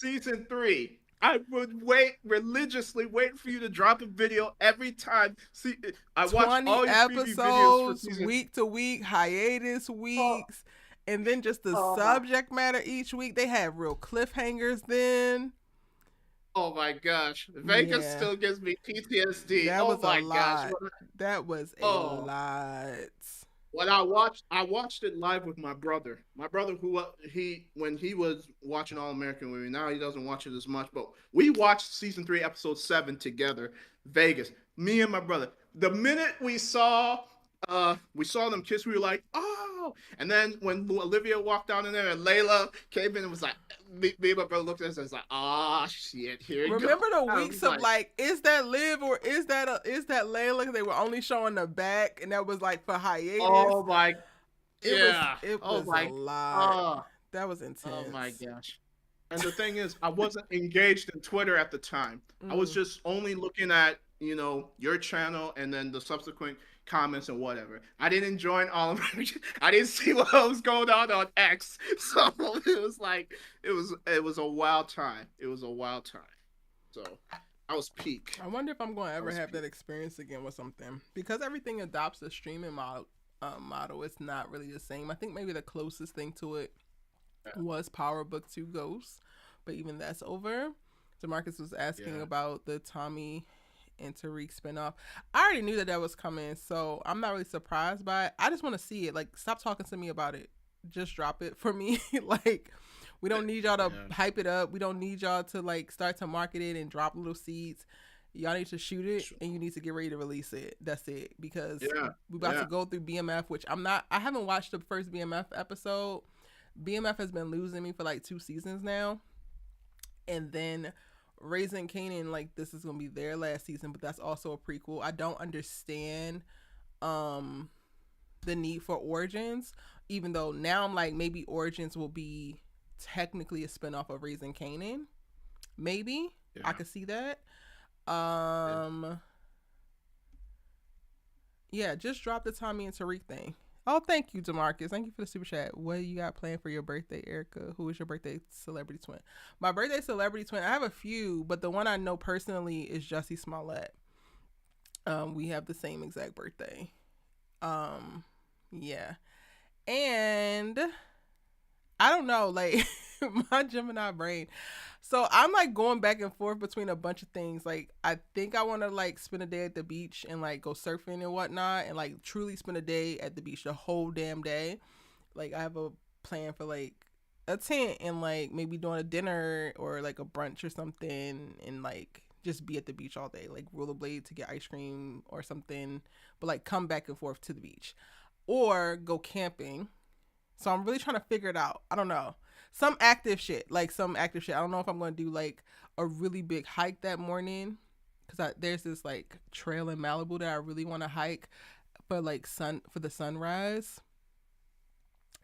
S2: Season 3. I would wait religiously, wait for you to drop a video every time. See, I watched
S1: 20
S2: all your preview videos for
S1: episodes,
S2: season.
S1: week to week, hiatus
S2: Oh,
S1: weeks, and then just the
S2: oh my,
S1: subject matter each week. They had real cliffhangers then.
S2: oh my gosh, Vegas
S1: Yeah,
S2: still gives me PTSD.
S1: that
S2: Oh
S1: was a
S2: my gosh.
S1: lot. That was a
S2: Oh,
S1: lot.
S2: when I watched it live with my brother. My brother, who he when he was watching All American with me, now he doesn't watch it as much. But we watched season 3, episode 7 together. Vegas, me and my brother. The minute we saw them kiss, we were like, oh. And then when Olivia walked down in there and Layla came in and was like, me and my brother looked at us and was like, oh shit, here you go.
S1: Remember the
S2: I
S1: weeks
S2: was
S1: of
S2: like,
S1: like, is that Liv or is that Layla? 'Cause they were only showing the back, and that was like for hiatus.
S2: oh my,
S1: It was
S2: yeah,
S1: it
S2: oh
S1: was a
S2: my,
S1: lot.
S2: oh.
S1: That was
S2: Oh my
S1: intense.
S2: gosh. And the thing is, I wasn't engaged in Twitter at the time. I was
S1: Mm.
S2: just only looking at, your channel and then the subsequent comments and whatever. I didn't join all of it. I didn't see what was going on X. So it was like it was a wild time. It was a wild time. So I was peak.
S1: I wonder if I'm going to
S2: I
S1: ever
S2: was
S1: have
S2: peak.
S1: that experience again with something because everything adopts a streaming model. Model, it's not really the same. I think maybe the closest thing to it was Power Book 2 Ghosts, but even that's over. Demarcus was asking
S2: Yeah.
S1: about the Tommy and Tariq spinoff. I already knew that was coming, so I'm not really surprised by it. I just want to see it. Like, stop talking to me about it. Just drop it for me. Like, we don't need y'all to
S2: Yeah.
S1: hype it up. We don't need y'all to like start to market it and drop little seeds. Y'all need to shoot it and you need to get ready to release it. That's it. Because
S2: Yeah.
S1: we're about to
S2: Yeah.
S1: go through BMF, which I haven't watched the first BMF episode. BMF has been losing me for like 2 seasons now. And then Raising Kanan, like this is gonna be their last season, but that's also a prequel. I don't understand um the need for Origins, even though now I'm like maybe Origins will be technically a spinoff of Raising Kanan. Maybe. I
S2: Yeah.
S1: could see that.
S2: Yeah.
S1: Yeah, just drop the Tommy and Tariq thing. Oh, thank you, Demarcus. Thank you for the super chat. What do you got planned for your birthday, Erica? Who is your birthday celebrity twin? My birthday celebrity twin, I have a few, but the one I know personally is Jussie Smollett. We have the same exact birthday. Yeah. And I don't know, like my Gemini brain. So I'm like going back and forth between a bunch of things. Like I think I want to like spend a day at the beach and like go surfing and whatnot, and like truly spend a day at the beach the whole damn day. Like I have a plan for like a tent and like maybe doing a dinner or like a brunch or something, and like just be at the beach all day, like rollerblade to get ice cream or something, but like come back and forth to the beach or go camping. So I'm really trying to figure it out. I don't know. Some active shit. Like some active shit. I don't know if I'm going to do like a really big hike that morning. Because there's this like trail in Malibu that I really want to hike for like for the sunrise.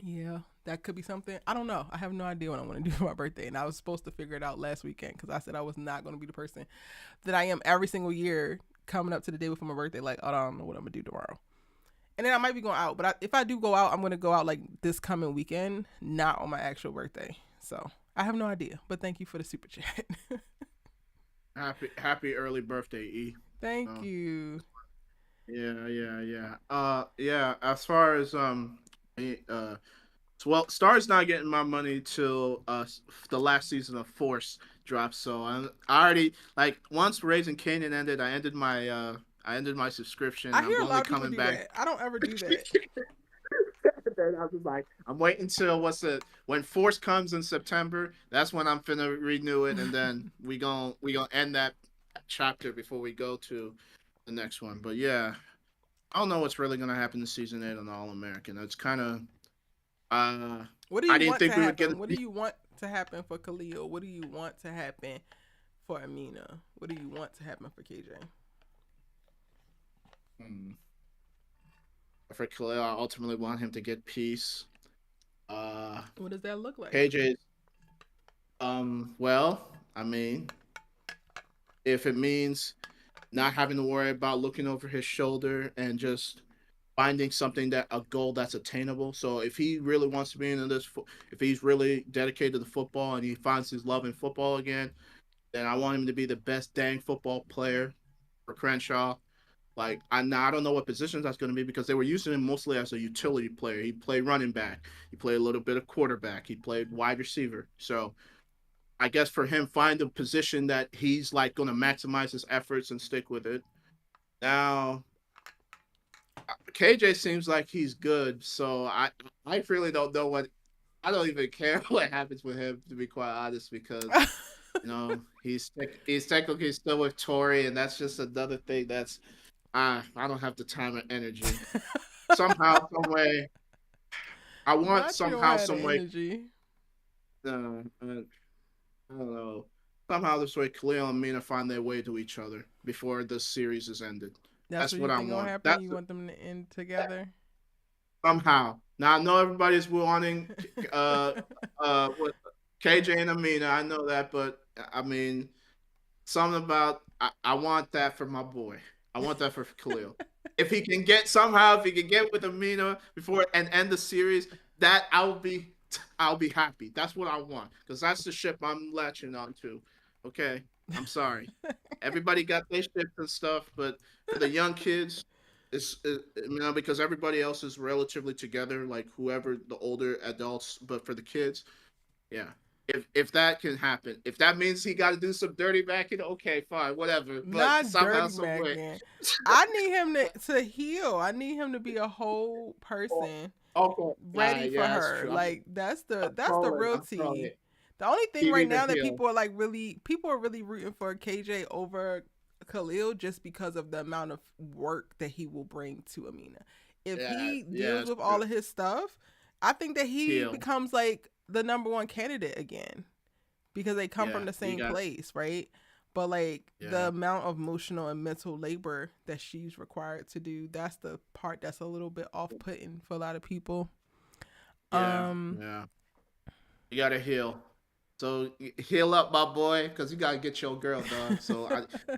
S1: Yeah, that could be something. I don't know. I have no idea what I want to do for my birthday. And I was supposed to figure it out last weekend because I said I was not going to be the person that I am every single year coming up to the day before my birthday. Like, oh, I don't know what I'm going to do tomorrow. And then I might be going out, but if I do go out, I'm going to go out like this coming weekend, not on my actual birthday. So I have no idea, but thank you for the super chat.
S2: Happy early birthday, E.
S1: Thank
S2: Uh,
S1: you.
S2: yeah. As far as well, Star's not getting my money till the last season of Force drops. So I already like once Raising Kanan ended, I ended my subscription.
S1: I
S2: I'm
S1: hear a lot
S2: only
S1: of people
S2: coming
S1: do
S2: back.
S1: that. I don't ever do that.
S2: Then I was like, I'm waiting till when Force comes in September. That's when I'm finna renew it, and then we gon' end that chapter before we go to the next one. But yeah, I don't know what's really gonna happen in season 8 on All American. It's kind of uh,
S1: What do
S2: I
S1: you
S2: didn't
S1: want to
S2: think we would get.
S1: happen? What do you want to happen for Khalil? What do you want to happen for Amina? What do you want to happen for KJ?
S2: Hmm, for Khalil, I ultimately want him to get peace. Uh,
S1: What does that look like?
S2: KJ, well, I mean, if it means not having to worry about looking over his shoulder and just finding something that a goal that's attainable. So if he really wants to be in this, if he's really dedicated to football and he finds his love in football again, then I want him to be the best dang football player for Crenshaw. Like I don't know what positions that's going to be because they were using him mostly as a utility player. He played running back, he played a little bit of quarterback, he played wide receiver. So I guess for him, find a position that he's like going to maximize his efforts and stick with it. Now, KJ seems like he's good, so I really don't know what I don't even care what happens with him to be quite honest because he's technically still with Tori, and that's just another thing that's I don't have the time or energy. Somehow, some way, I want
S1: Not you don't
S2: somehow,
S1: have the
S2: some way.
S1: energy.
S2: I don't know. Somehow, this way, Khalil and Mina find their way to each other before this series is ended.
S1: That's
S2: That's
S1: what you
S2: what I
S1: think gonna
S2: want.
S1: happen. You want them to end together.
S2: Somehow. Now I know everybody's wanting uh with KJ and Amina. I know that, but I mean something about I want that for my boy. I want that for Khalil. If he can get somehow, if he can get with Amina before and end the series, that I'll be happy. That's what I want because that's the ship I'm latching on to. Okay, I'm sorry. Everybody got their ships and stuff, but for the young kids, because everybody else is relatively together, like whoever the older adults, but for the kids, yeah. If that can happen, if that means he got to do some dirty backing, okay, fine, whatever. But
S1: Not
S2: somehow,
S1: dirty
S2: some way,
S1: macking. I need him to heal. I need him to be a whole person
S2: okay,
S1: ready for
S2: yeah, that's
S1: her.
S2: true.
S1: Like that's the
S2: Trolling,
S1: real
S2: I'm trolling.
S1: tea. The only thing
S2: He
S1: right
S2: need to
S1: now that
S2: heal.
S1: people are really rooting for KJ over Khalil just because of the amount of work that he will bring to Amina. If
S2: Yeah,
S1: he
S2: yeah,
S1: deals
S2: it's
S1: with
S2: true.
S1: all of his stuff, I think that he
S2: Heal.
S1: becomes like the number one candidate again because they come from
S2: Yeah,
S1: the
S2: you
S1: same
S2: got.
S1: place, right? But like the
S2: Yeah,
S1: amount of emotional and mental labor that she's required to do, that's the part that's a little bit off putting for a lot of people.
S2: yeah,
S1: Um
S2: yeah. You gotta heal. So heal up, my boy, because you gotta get your girl, dog.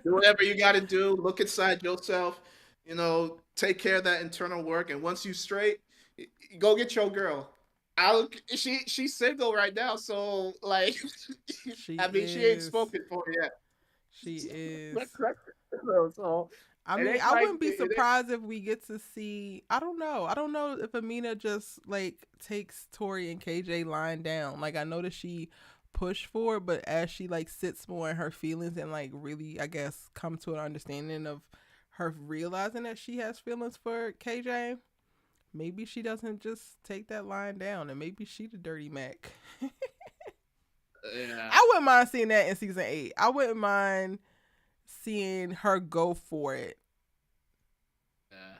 S2: Do whatever you gotta do. Look inside yourself. Take care of that internal work, and once you straight, go get your girl. She's single right now, so like,
S1: she
S2: I mean, she ain't
S1: is.
S2: spoken for yet.
S1: She is.
S2: But so
S1: I
S2: it
S1: mean,
S2: ain't
S1: I
S2: like
S1: wouldn't be
S2: it ain't.
S1: surprised if we get to see. I don't know. I don't know if Amina just like takes Tori and KJ lying down. Like I know that she pushed for it, but as she like sits more in her feelings and like really, I guess, come to an understanding of her realizing that she has feelings for KJ, maybe she doesn't just take that line down, and maybe she the dirty Mac.
S2: Yeah,
S1: I wouldn't mind seeing that in season 8. I wouldn't mind seeing her go for it.
S2: yeah,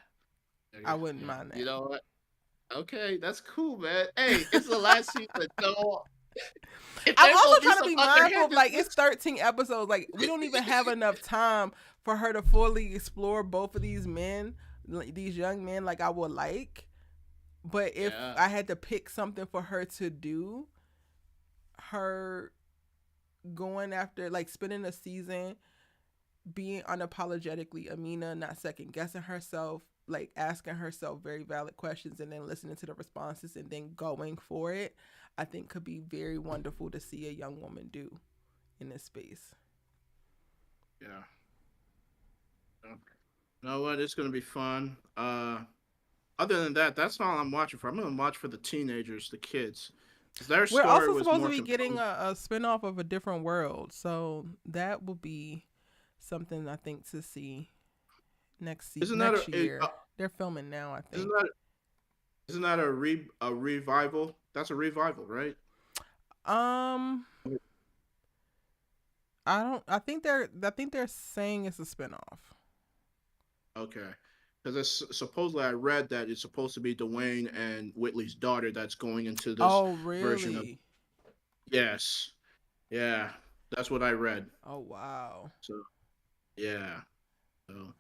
S1: I wouldn't
S2: yeah.
S1: mind
S2: You
S1: that.
S2: know what? Okay, that's cool, man. Hey, it's the last season, so if
S1: I'm
S2: there's
S1: also
S2: gonna be
S1: trying to
S2: some
S1: be mindful of
S2: underhanded
S1: like it's 13 episodes. Like we don't even have enough time for her to fully explore both of these men, these young men, like I would like. But if
S2: yeah,
S1: I had to pick something for her to do, her going after like spending a season being unapologetically Amina, not second guessing herself, like asking herself very valid questions and then listening to the responses and then going for it, I think could be very wonderful to see a young woman do in this space.
S2: yeah. You know what? It's gonna be fun. Other than that, that's all I'm watching for. I'm gonna watch for the teenagers, the kids, because their
S1: We're
S2: story
S1: also
S2: was
S1: supposed to
S2: more
S1: be getting
S2: compelling.
S1: a spinoff of A Different World, so that will be something I think to see
S2: Isn't that
S1: next year. They're filming now, I
S2: isn't
S1: think.
S2: that isn't that a revival? That's a revival, right?
S1: Um, I don't. I think they're saying it's a spinoff.
S2: Okay. Because supposedly I read that it's supposed to be Dwayne and Whitley's daughter that's going into this
S1: Oh,
S2: version of.
S1: really?
S2: Yes. Yeah. That's what I read.
S1: Oh, wow.
S2: So yeah. So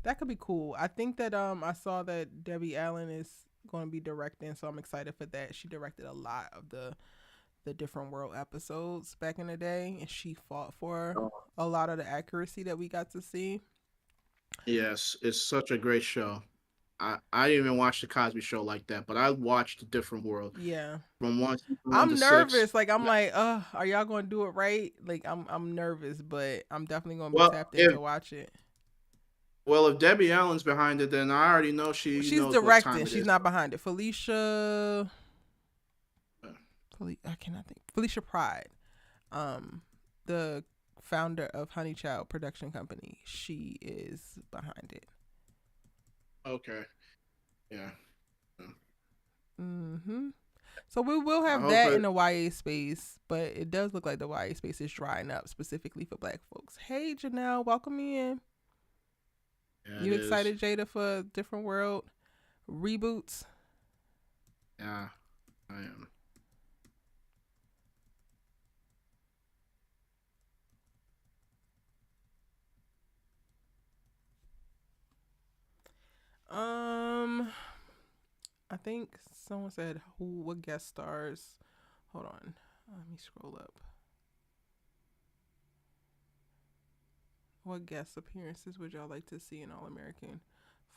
S1: That could be cool. I think that I saw that Debbie Allen is going to be directing, so I'm excited for that. She directed a lot of the different world episodes back in the day, and she fought for
S2: oh,
S1: a lot of the accuracy that we got to see.
S2: yes, it's such a great show. I didn't even watch the Cosby Show like that, but I watched a different world
S1: Yeah.
S2: from one to
S1: I'm
S2: six.
S1: nervous. Like I'm like, are y'all gonna do it right? Like I'm nervous, but I'm definitely gonna be
S2: Well,
S1: tapped in
S2: if
S1: to watch it.
S2: if Debbie Allen's behind it, then I already know she
S1: She's
S2: knows what
S1: directing.
S2: time it
S1: She's
S2: is.
S1: not behind it. I cannot think. Felicia Pride, um, the founder of Honey Child Production Company. She is behind it.
S2: Okay. Yeah.
S1: Mm-hmm. So we will
S2: I
S1: have
S2: hope
S1: that
S2: it.
S1: in the YA space, but it does look like the YA space is drying up specifically for Black folks. Hey, Janelle, welcome in.
S2: Yeah, it
S1: You
S2: is.
S1: excited, Jada, for Different World reboots?
S2: Yeah, I am.
S1: Um, I think someone said who what guest stars. Hold on, let me scroll up. What guest appearances would y'all like to see in All American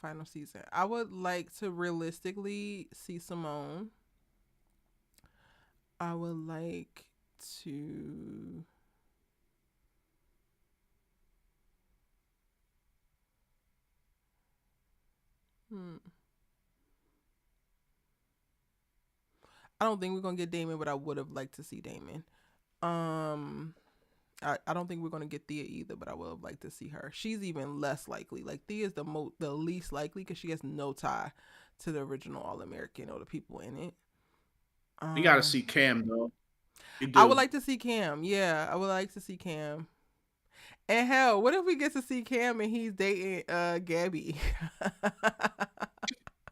S1: final season? I would like to realistically see Simone. I would like to. Hmm. I don't think we're gonna get Damon, but I would have liked to see Damon. Um, I don't think we're gonna get Thea either, but I would have liked to see her. She's even less likely. Like Thea is the least likely because she has no tie to the original All American or the people in it.
S2: You got to
S1: Um,
S2: see Cam though. You
S1: I would
S2: do.
S1: like to see Cam. Yeah, I would like to see Cam. And hell, what if we get to see Cam and he's dating Gabby?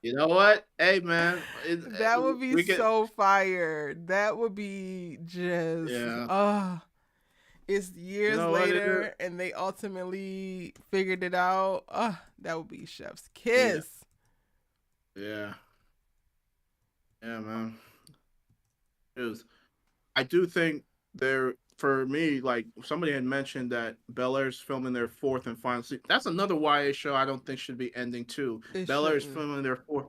S2: You know what? Hey man,
S1: That would be
S2: we get.
S1: so fire. That would be just
S2: Yeah.
S1: it's
S2: You
S1: years
S2: know what it is?
S1: later and they ultimately figured it out. That would be chef's
S2: Yeah.
S1: kiss.
S2: Yeah. Yeah, man. It was. I do think there for me, like somebody had mentioned that Bel Air's filming their fourth and final season. That's another YA show I don't think should be ending too.
S1: It
S2: Bel Air's
S1: shouldn't.
S2: filming their fourth.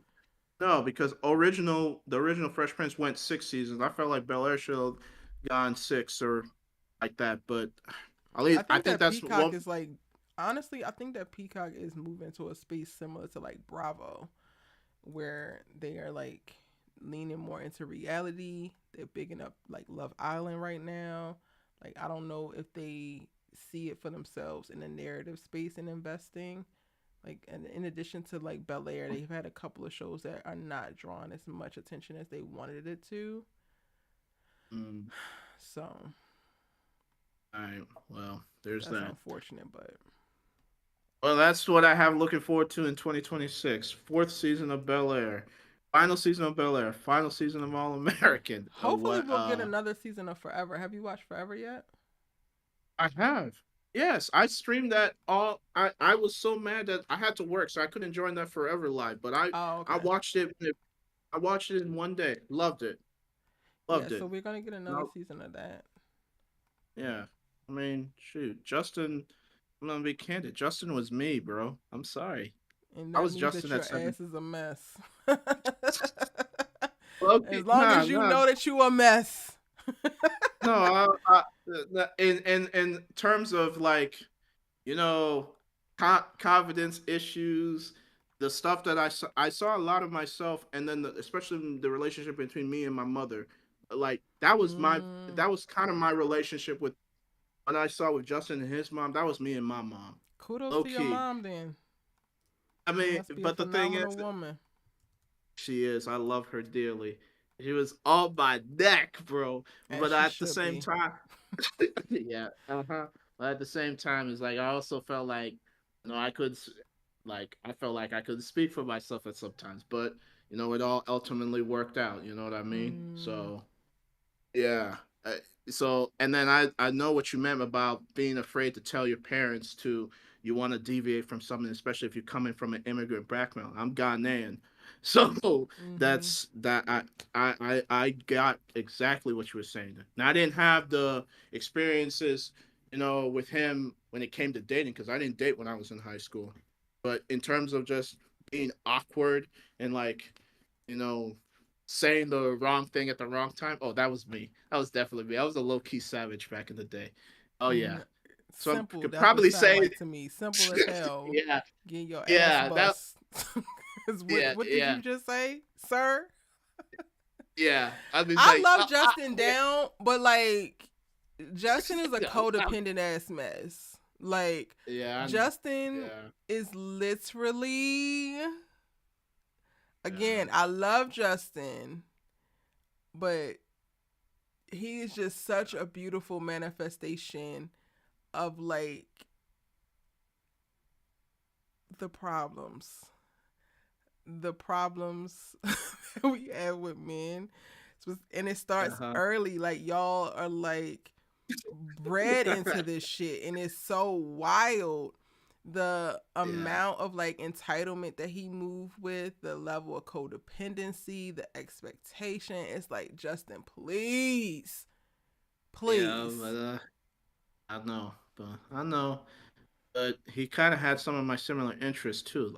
S2: No, because the original Fresh Prince went 6 seasons. I felt like Bel Air should have gone six or like that, but at
S1: I
S2: least I
S1: think
S2: think
S1: that
S2: that's
S1: Peacock
S2: one.
S1: is like honestly, I think that Peacock is moving to a space similar to like Bravo, where they are like leaning more into reality. They're bigging up like Love Island right now. Like I don't know if they see it for themselves in the narrative space and investing. Like and in addition to like Bel Air, they've had a couple of shows that are not drawing as much attention as they wanted it to.
S2: Mm,
S1: So
S2: all right, well, there's
S1: that's
S2: that.
S1: unfortunate, but
S2: Well, that's what I have looking forward to in 2026. Fourth season of Bel Air, final season of Bel Air, final season of All American.
S1: hopefully
S2: What?
S1: we'll get another season of Forever. Have you watched Forever yet?
S2: I have. Yes, I streamed that all. I was so mad that I had to work, so I couldn't join that Forever Live. But
S1: Oh,
S2: I
S1: okay.
S2: watched it. I watched it in one day. Loved it.
S1: Yeah,
S2: Loved
S1: so
S2: it.
S1: we're gonna get another
S2: No,
S1: season of that.
S2: yeah. I mean, shoot, Justin. I'm gonna be candid. Justin was me, bro. I'm sorry.
S1: And
S2: I
S1: that
S2: was
S1: means
S2: Justin
S1: that
S2: at
S1: your
S2: seven.
S1: ass is a mess.
S2: Okay,
S1: As long
S2: nah,
S1: as you
S2: nah.
S1: know that you a mess.
S2: No, in terms of like you know, confidence issues, the stuff that I saw a lot of myself, and then especially the relationship between me and my mother, like
S1: Mm,
S2: that was kind of my relationship with when I saw with Justin and his mom. That was me and my mom,
S1: kudos
S2: low
S1: to your
S2: key.
S1: mom then.
S2: I
S1: She
S2: mean,
S1: must be a
S2: but the thing is,
S1: phenomenal woman.
S2: she is. I love her dearly. She was all my neck, bro.
S1: As
S2: But
S1: she
S2: at the
S1: should
S2: same
S1: be.
S2: time, yeah, uh huh. But at the same time, it's like I also felt like, I could. like I felt like I could speak for myself at sometimes, but it all ultimately worked out. You know what I mean?
S1: Mm,
S2: So yeah. Uh, so and then I know what you meant about being afraid to tell your parents to you want to deviate from something, especially if you're coming from an immigrant background. I'm Ghanaian, so
S1: mm-hmm.
S2: I got exactly what you were saying. Now I didn't have the experiences, with him when it came to dating because I didn't date when I was in high school. But in terms of just being awkward and like, you know, saying the wrong thing at the wrong time. Oh, that was me. That was definitely me. I was a low key savage back in the day. Oh yeah.
S1: Mm,
S2: So I
S1: simple.
S2: could
S1: That's what it
S2: probably
S1: sounded
S2: say,
S1: like to me. Simple as hell.
S2: yeah,
S1: Getting your ass
S2: yeah, that,
S1: bust. 'Cause
S2: yeah,
S1: what did
S2: yeah,
S1: you just say, sir?
S2: yeah. I was
S1: I
S2: like,
S1: love Justin down, but like Justin is a
S2: yeah,
S1: codependent ass mess. Like
S2: yeah, I know.
S1: Justin
S2: Yeah,
S1: is literally,
S2: yeah,
S1: again, I love Justin, but he is just such a beautiful manifestation of like the problems. The problems that we have with men. And it starts
S2: uh-huh.
S1: early. Like y'all are like bred into this shit and it's so wild the
S2: Yeah,
S1: amount of like entitlement that he moved with, the level of codependency, the expectation. It's like, Justin, please,
S2: yeah,
S1: please.
S2: but I know. But he kind of had some of my similar interests too.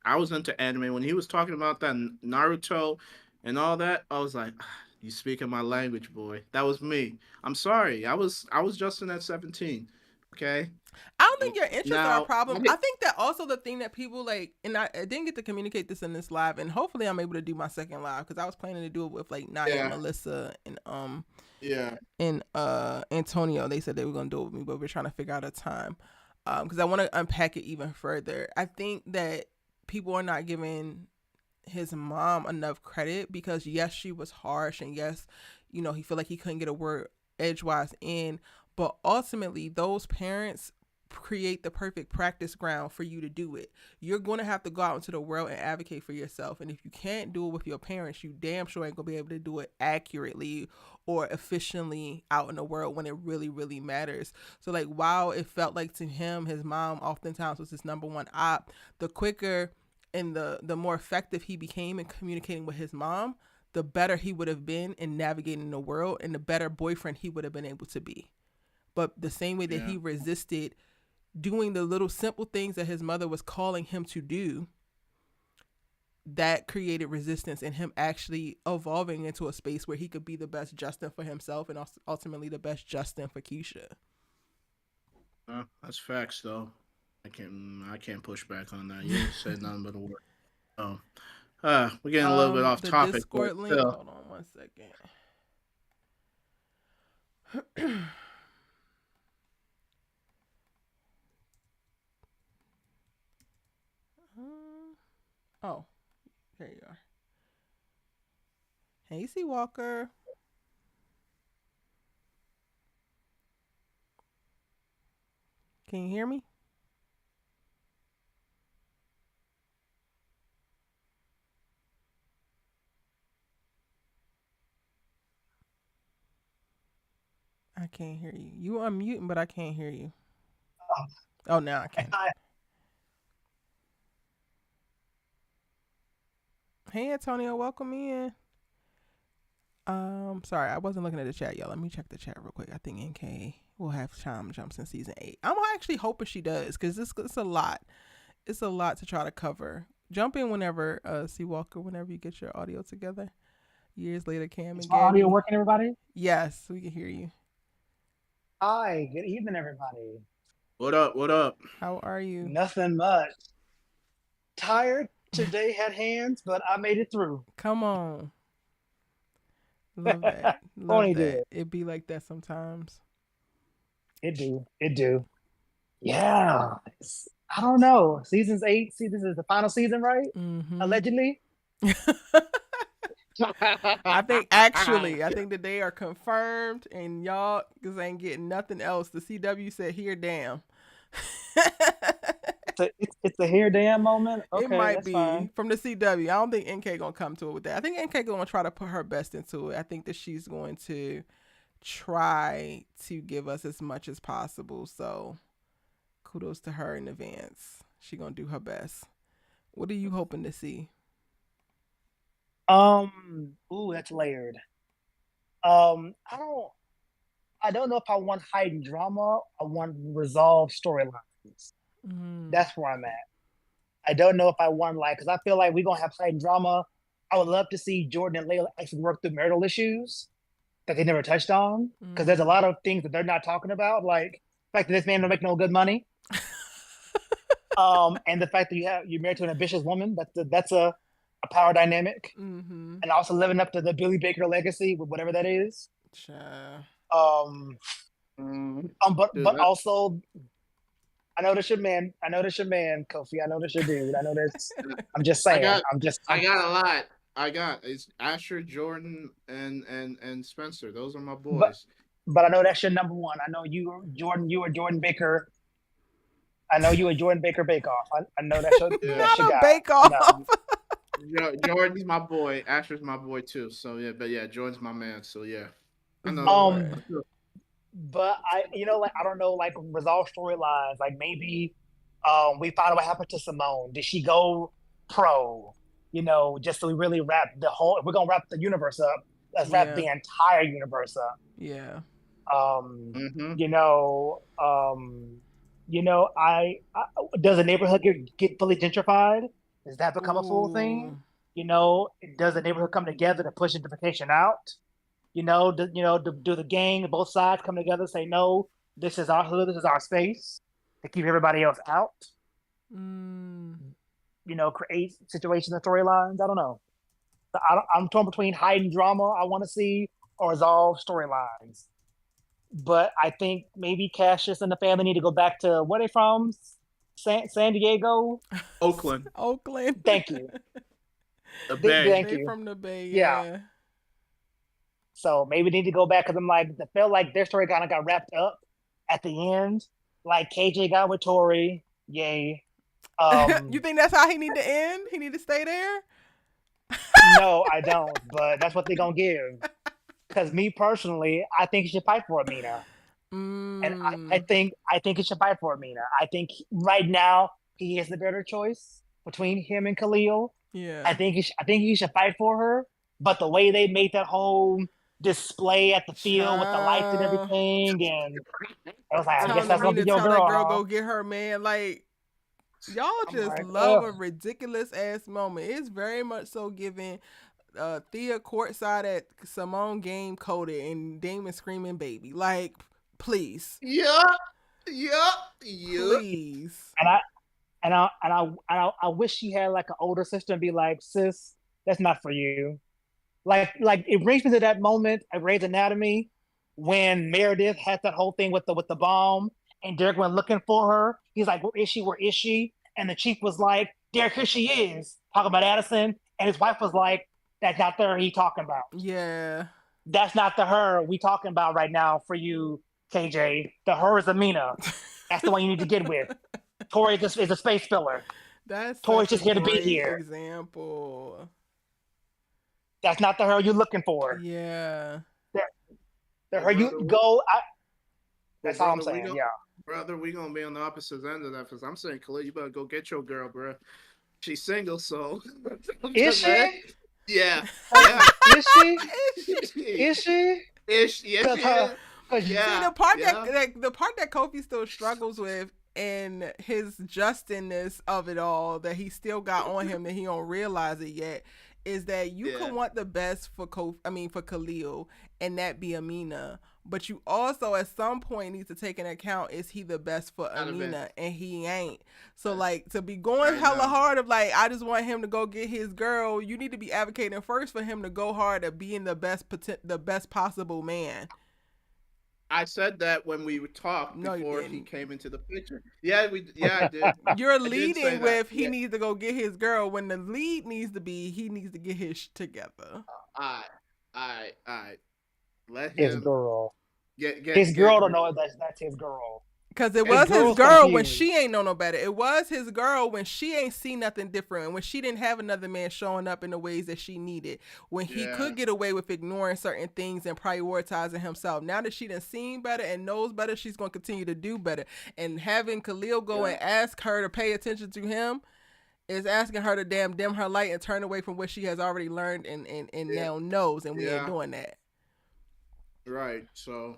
S2: I was into anime when he was talking about that Naruto and all that. I was like, "Ah, you speaking my language, boy." That was me. I'm sorry. I was Justin at 17. Okay.
S1: I don't think your interests are a
S2: Now,
S1: problem. I think that also the thing that people like, and I didn't get to communicate this in this live, and hopefully I'm able to do my second live because I was planning to do it with like Naya,
S2: yeah,
S1: Melissa,
S2: yeah,
S1: and Antonio. They said they were gonna do it with me, but we're trying to figure out a time because I want to unpack it even further. I think that people are not giving his mom enough credit because yes, she was harsh, and yes, he felt like he couldn't get a word edgewise in, but ultimately those parents create the perfect practice ground for you to do it. You're going to have to go out into the world and advocate for yourself, and if you can't do it with your parents, you damn sure ain't going to be able to do it accurately or efficiently out in the world when it really really matters. So like, while it felt like to him his mom oftentimes was his number one op, the quicker and the more effective he became in communicating with his mom, the better he would have been in navigating the world and the better boyfriend he would have been able to be. But the same way that
S2: yeah.
S1: he resisted doing the little simple things that his mother was calling him to do, that created resistance in him actually evolving into a space where he could be the best Justin for himself and ultimately the best Justin for Keisha.
S2: That's facts though. I can't push back on that. You ain't said nothing but a word. Oh, we're getting a little bit off
S1: The
S2: topic, but
S1: Discord link,
S2: still.
S1: hold on one second. Oh, there you are. Hey, C Walker. Can you hear me? I can't hear you. You unmuting, but I can't hear you. Oh, now I can.
S3: Hi.
S1: Hey, Antonio, welcome in. Sorry, I wasn't looking at the chat, y'all. Let me check the chat real quick. I think NK will have Chime jumps in season 8. I'm actually hoping she does because it's a lot. It's a lot to try to cover. Jump in whenever, C Walker, whenever you get your audio together. Years later, Cam
S3: Is
S1: and
S3: my audio
S1: Gabby.
S3: working, everybody?
S1: Yes, we can hear you.
S3: Hi, good evening, everybody.
S2: What up? What up?
S1: How are you?
S3: Nothing much. Tired today, had hands, but I made it through.
S1: Come on. Love that. Love
S3: Only do
S1: that.
S3: it.
S1: It be like that sometimes.
S3: It do. It do. Yeah. I don't know. Season's 8. See, this is the final season, right?
S1: Mm-hmm.
S3: Allegedly.
S1: I think that they are confirmed, and y'all just ain't getting nothing else. The CW said, "Here, damn."
S3: it's a here damn moment.
S1: It
S3: Okay,
S1: might
S3: that's
S1: be
S3: fine.
S1: from the CW. I don't think NK gonna come to it with that. I think NK gonna try to put her best into it. I think that she's going to try to give us as much as possible. So kudos to her in advance. She gonna do her best. What are you hoping to see?
S3: Ooh, that's layered. I don't know if I want hidden drama. I want resolved storylines.
S1: Mm.
S3: That's where I'm at. I don't know if I want like because I feel like we're gonna have hidden drama. I would love to see Jordan and Layla actually work through marital issues that they never touched on. Because there's a
S1: Mm.
S3: lot of things that they're not talking about, like the fact that this man don't make no good money. And the fact that you're married to an ambitious woman. That's a power dynamic.
S1: Mm-hmm.
S3: And also living up to the Billy Baker legacy with whatever that is.
S1: Child.
S3: Um,
S2: Dude,
S3: but also I know that's your man. I know that's your man, Kofi. I know that's your dude. I know that's. I'm just
S2: I
S3: saying.
S2: got
S3: I'm just.
S2: I got a lot. It's Asher, Jordan, and Spencer. Those are my
S3: But
S2: boys.
S3: but I know that's your number one. I know Jordan. You or Jordan Baker. I know you and Jordan Baker Bake Off. I know
S2: Yeah.
S3: that's
S1: Not
S3: your
S1: a
S3: guy.
S1: bake
S3: I know.
S1: off.
S2: Jordan's my boy. Asher's my boy too. So yeah, but yeah, Jordan's my man. So yeah, I know.
S3: Um,
S1: Lord.
S3: but like I don't know, like resolve storylines. Like maybe, we found out what happened to Simone. Did she go pro? Just so we really wrap the whole. If we're gonna wrap the universe up. Let's wrap
S1: Yeah.
S3: the entire universe up.
S1: Yeah.
S3: Um,
S2: Mm-hmm.
S3: you know, um, I does the neighborhood get fully gentrified? Does that become a full thing?
S1: Ooh.
S3: Does the neighborhood come together to push gentrification out? Do the gang, both sides come together and say, no, this is our hood, this is our space to keep everybody else out?
S1: Mm.
S3: Create situations and storylines. I don't know. I'm torn between hiding drama I want to see or resolve storylines. But I think maybe Cassius and the family need to go back to where they from, San Diego.
S2: Oakland,
S1: Oakland.
S3: Thank you,
S2: the Bay.
S3: thank
S1: They
S3: you.
S1: from the Bay,
S3: Yeah.
S1: yeah.
S3: So maybe they need to go back because I'm like, I felt like their story kind of got wrapped up at the end. Like KJ got with Tori, yay.
S1: You think that's how he need to end? He need to stay there?
S3: No, I don't. But that's what they're gonna give. Because me personally, I think he should fight for Amina. And I
S1: Mm.
S3: think I think he should fight for Amina. I think right now he is the better choice between him and Khalil.
S1: Yeah.
S3: I think he should fight for her. But the way they made that whole display at the field with the lights and
S1: Child.
S3: everything, and I was like, I guess
S1: Telling
S3: that's gonna be
S1: Amina,
S3: your
S1: tell that
S3: girl,
S1: girl
S3: huh?
S1: go get her man. Like, y'all
S3: I'm
S1: just
S3: like,
S1: love
S3: ugh.
S1: a ridiculous ass moment. It's very much so giving Thea courtside at Simone game coded and Damon screaming baby. Like, please.
S2: Yup, yup, yup.
S1: Please.
S3: And I wish she had like an older sister and be like, sis, that's not for you. Like it brings me to that moment at Grey's Anatomy when Meredith had that whole thing with the bomb and Derek went looking for her. He's like, where is she? Where is she? And the chief was like, Derek, here she is, talking about Addison. And his wife was like, that's not the her he talking about.
S1: Yeah.
S3: That's not the her we talking about right now for you, KJ. The her is Amina. That's the one you need to get with. Tori is a space filler.
S1: That's
S3: Tori's
S1: such a
S3: just here to be
S1: great
S3: here.
S1: example.
S3: That's not the her you're looking for.
S1: Yeah.
S3: The her you go. That's all I'm
S2: Brother,
S3: saying. Yeah.
S2: brother, we gonna be on the opposite end of that because I'm saying, Khalil, you better go get your girl, bro. She's single, so.
S3: Is she?
S2: Yeah. Yeah.
S3: Is she? Is she?
S2: Ish. Yes, she is.
S1: See,
S2: Yeah. Yeah.
S1: the part that Kofi still struggles with and his Justinness of it all that he still got on him that he don't realize it yet is that you can want the best for for Khalil and that be Amina, but you also at some point need to take into account is he the best for Amina and he ain't. So like to be going hella hard of like I just want him to go get his girl, you need to be advocating first for him to go hard at being the best possible man.
S2: I said that when we talked
S1: No, you
S2: before he
S1: didn't.
S2: came into the picture. Yeah, I did.
S1: You're leading with he
S2: Yeah.
S1: needs to go get his girl when the lead needs to be he needs to get his together.
S2: All right. Let
S3: His
S2: him
S3: girl.
S2: get
S3: His girl
S2: get
S3: don't know that's his girl.
S1: Cause it
S3: The
S1: was his
S3: girl's
S1: girl when
S3: confused.
S1: she ain't know no better. It was his girl when she ain't seen nothing different, and when she didn't have another man showing up in the ways that she needed. When he
S2: Yeah.
S1: could get away with ignoring certain things and prioritizing himself. Now that she done seen better and knows better, she's gonna continue to do better. And having Khalil go
S2: Yeah.
S1: and ask her to pay attention to him is asking her to dim her light and turn away from what she has already learned and
S2: Yeah.
S1: now knows, and we ain't
S2: Yeah.
S1: doing that.
S2: Right. So,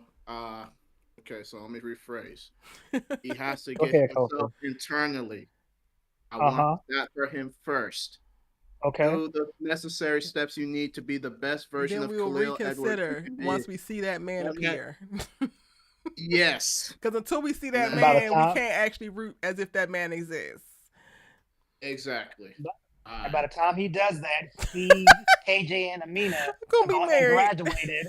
S2: okay. So let me rephrase. He has to
S3: Go
S2: get
S3: ahead,
S2: himself
S3: Kofi.
S2: internally. I
S3: Uh
S2: want
S3: huh.
S2: that for him first.
S3: Okay.
S2: Do the necessary steps you need to be the best version
S1: Then
S2: of
S1: we will
S2: Khalil Edwards you
S1: reconsider
S2: can be.
S1: once we see that man
S2: And that,
S1: appear.
S2: yes.
S1: Because until we see
S2: And
S1: that
S3: And by the
S1: man, we
S3: time
S1: can't actually root as if that man exists.
S2: exactly.
S3: and by the time he does that, he, KJ, and Amina
S1: Gonna
S3: are
S1: be
S3: going to have
S1: married.
S3: graduated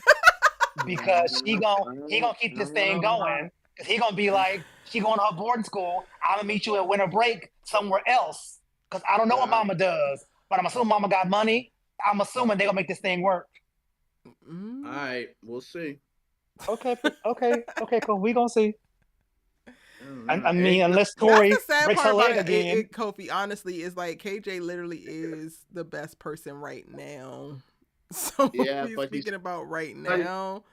S3: because he gonna keep this thing going. Cause he gonna be like, she going to her boarding school. I'm gonna meet you at winter break somewhere else. Cause I don't know what Mama does, but I'm assuming Mama got money. I'm assuming they gonna make this thing work.
S1: Mm.
S2: All right, we'll see.
S3: Okay, cool. We gonna see. I mean,
S2: Ain't
S3: unless
S1: That's
S3: Tori
S1: the sad
S3: breaks
S1: part
S3: her
S1: about
S3: leg again.
S1: Kofi. Honestly, is like KJ literally is the best person right now. So
S2: yeah,
S1: we're
S2: but
S1: speaking about right
S2: but
S1: now.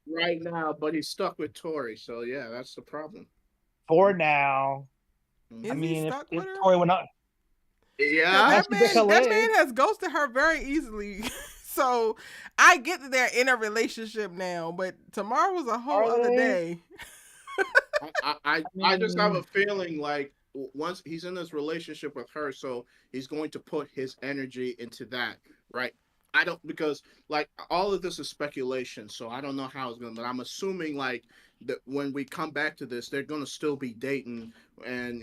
S2: right now, but he's stuck with Tori. So yeah, that's the problem.
S3: For now, I
S1: Is
S2: Mhm.
S1: he
S3: mean,
S1: stuck
S3: if
S1: with her?
S3: Tori went up,
S1: Cause
S2: Yeah.
S3: once she breaks her
S1: that
S3: leg,
S1: man has ghosted her very easily. So I get that they're in a relationship now, but tomorrow was a whole
S3: are
S1: other
S3: they?
S1: day.
S2: I just have a
S3: mean,
S2: feeling like once he's in this relationship with her, so he's going to put his energy into that, right? I don't because like all of this is speculation, so I don't know how it's gonna. But I'm assuming like that when we come back to this, they're gonna still be dating, and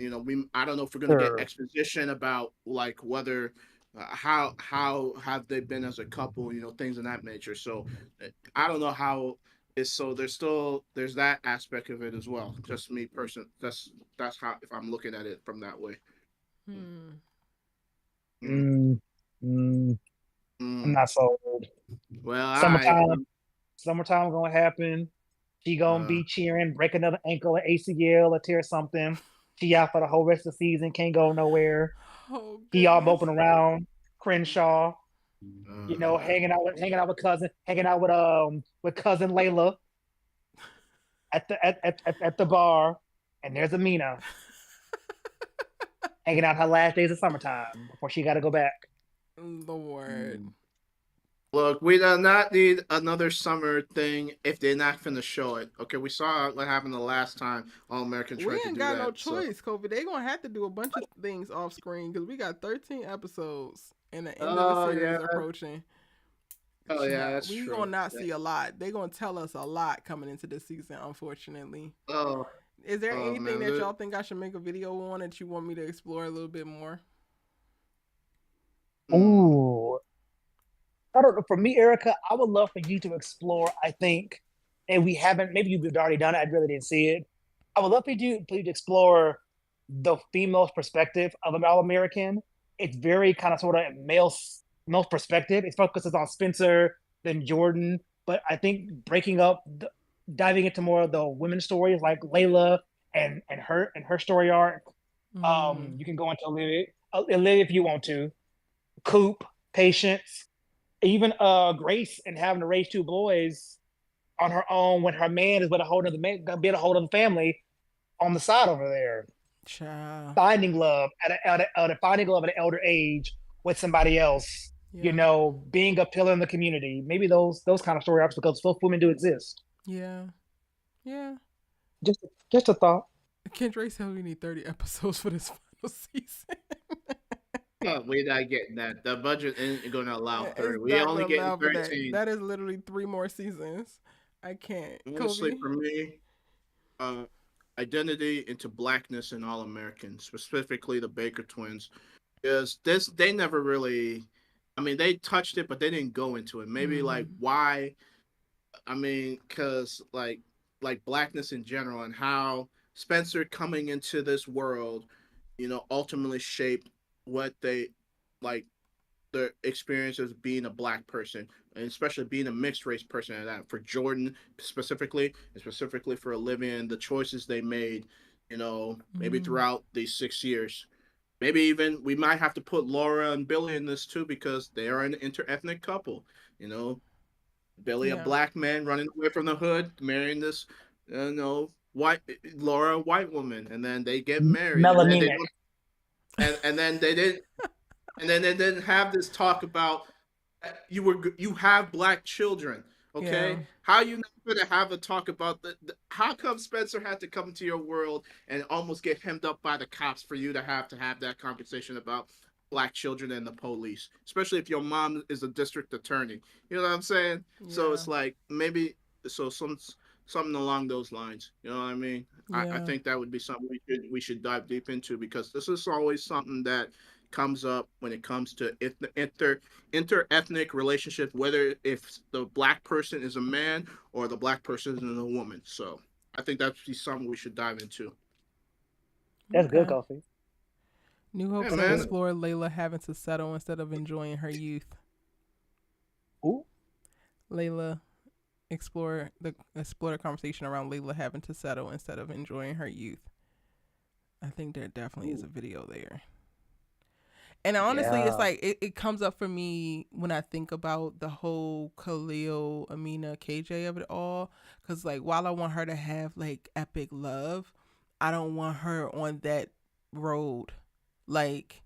S2: I don't know if we're gonna get
S3: sure.
S2: exposition about like whether how have they been as a couple, things of that nature. So I don't know how is so there's that aspect of it as well. Just me person. That's how if I'm looking at it from that way.
S1: Hmm.
S2: Mm.
S3: Mm, mm, I'm
S2: Mm.
S3: not sold.
S2: Well, I
S3: Summertime, summertime gonna happen. She gonna
S2: uh,
S3: be cheering, break another ankle, or ACL, or tear something. She out for the whole rest of the season, can't go nowhere.
S1: Oh
S3: He all
S1: goodness.
S3: moping around, Crenshaw,
S2: uh,
S3: hanging out with cousin Layla at the bar, and there's Amina hanging out her last days of summertime before she got to go back.
S1: Lord.
S2: look, we do not need another summer thing if they're not gonna show it. Okay, we saw what happened the last time All American
S1: We
S2: tried to
S1: ain't
S2: do
S1: got no
S2: that. So,
S1: choice, Kobe. They gonna have to do a bunch of things off screen because we got 13 episodes and the end of the
S2: oh
S1: series
S2: yeah,
S1: approaching.
S2: oh yeah, that's
S1: We
S2: true.
S1: gonna not see a lot. They gonna tell us a lot coming into this season, unfortunately.
S2: Oh,
S1: Is there
S2: oh
S1: anything
S2: man,
S1: that y'all think I should make a video on that you want me to explore a little bit more?
S2: mm,
S3: Ooh, I don't know. For me, Erica, I would love for you to explore. I think, and we haven't. Maybe you've already done it. I really didn't see it. I would love for you to explore the female's perspective of an All American. It's very kind of sort of male perspective. It focuses on Spencer, then Jordan, but I think diving into more of the women's stories like Layla and her story arc.
S1: Mm.
S3: You can go into Olivia if you want to. Coop, Patience, even Grace, and having to raise two boys on her own when her man is with a whole other man, be a whole other family on the side over there.
S1: Child.
S3: Finding love at a finding love at an elder age with somebody else.
S1: Yeah.
S3: Being a pillar in the community. Maybe those kind of story arcs because both women do exist.
S1: Yeah. Yeah.
S3: Just just a thought.
S1: Kendra said we need 30 episodes for this final season.
S2: we're not getting that. The budget isn't going to allow 30.
S1: It's
S2: We
S1: not
S2: only
S1: gonna
S2: getting
S1: allow for that.
S2: 13.
S1: That is literally 3 more seasons. I can't.
S2: Honestly,
S1: Kobe.
S2: for me, uh, identity into blackness in All Americans, specifically the Baker twins, is this they never really. I mean, they touched it, but they didn't go into it. Maybe like
S1: Mm-hmm.
S2: why. I mean, because like blackness in general and how Spencer coming into this world, ultimately shaped what they like the experience of being a black person and especially being a mixed race person and that for Jordan specifically and specifically for Olivia and the choices they made maybe
S1: Mm,
S2: throughout these 6 years. Maybe even we might have to put Laura and Billy in this too because they are an interethnic couple. You know, Billy, a
S1: yeah.
S2: black man running away from the hood, marrying this, white Laura, a white woman, and then they get married, and then they
S3: Melanemic.
S2: don't, and then they didn't, and then they didn't have this talk about you have black children.
S1: Yeah.
S2: Okay, how you not gonna have a talk about how come Spencer had to come into your world and almost get hemmed up by the cops for you to have that conversation about black children and the police, especially if your mom is a district attorney. You know what I'm saying? So
S1: Yeah.
S2: it's like maybe so something along those lines. You know what I mean? I
S1: Yeah.
S2: think that would be something we should dive deep into because this is always something that comes up when it comes to inter-ethnic relationship, whether if the black person is a man or the black person is a woman. So I think that'd be something we should dive into.
S3: That's good,
S1: Okay.
S3: Kofi.
S1: New Hope
S2: Yeah,
S1: said
S3: Good.
S2: man.
S1: explore Layla having to settle instead of enjoying her youth.
S3: Ooh.
S1: Layla explore the conversation around Layla having to settle instead of enjoying her youth. I think there definitely is
S3: Ooh.
S1: a video there. And honestly, it's
S3: Yeah.
S1: like it comes up for me when I think about the whole Khalil, Amina, KJ of it all. Because like while I want her to have like epic love, I don't want her on that road. Like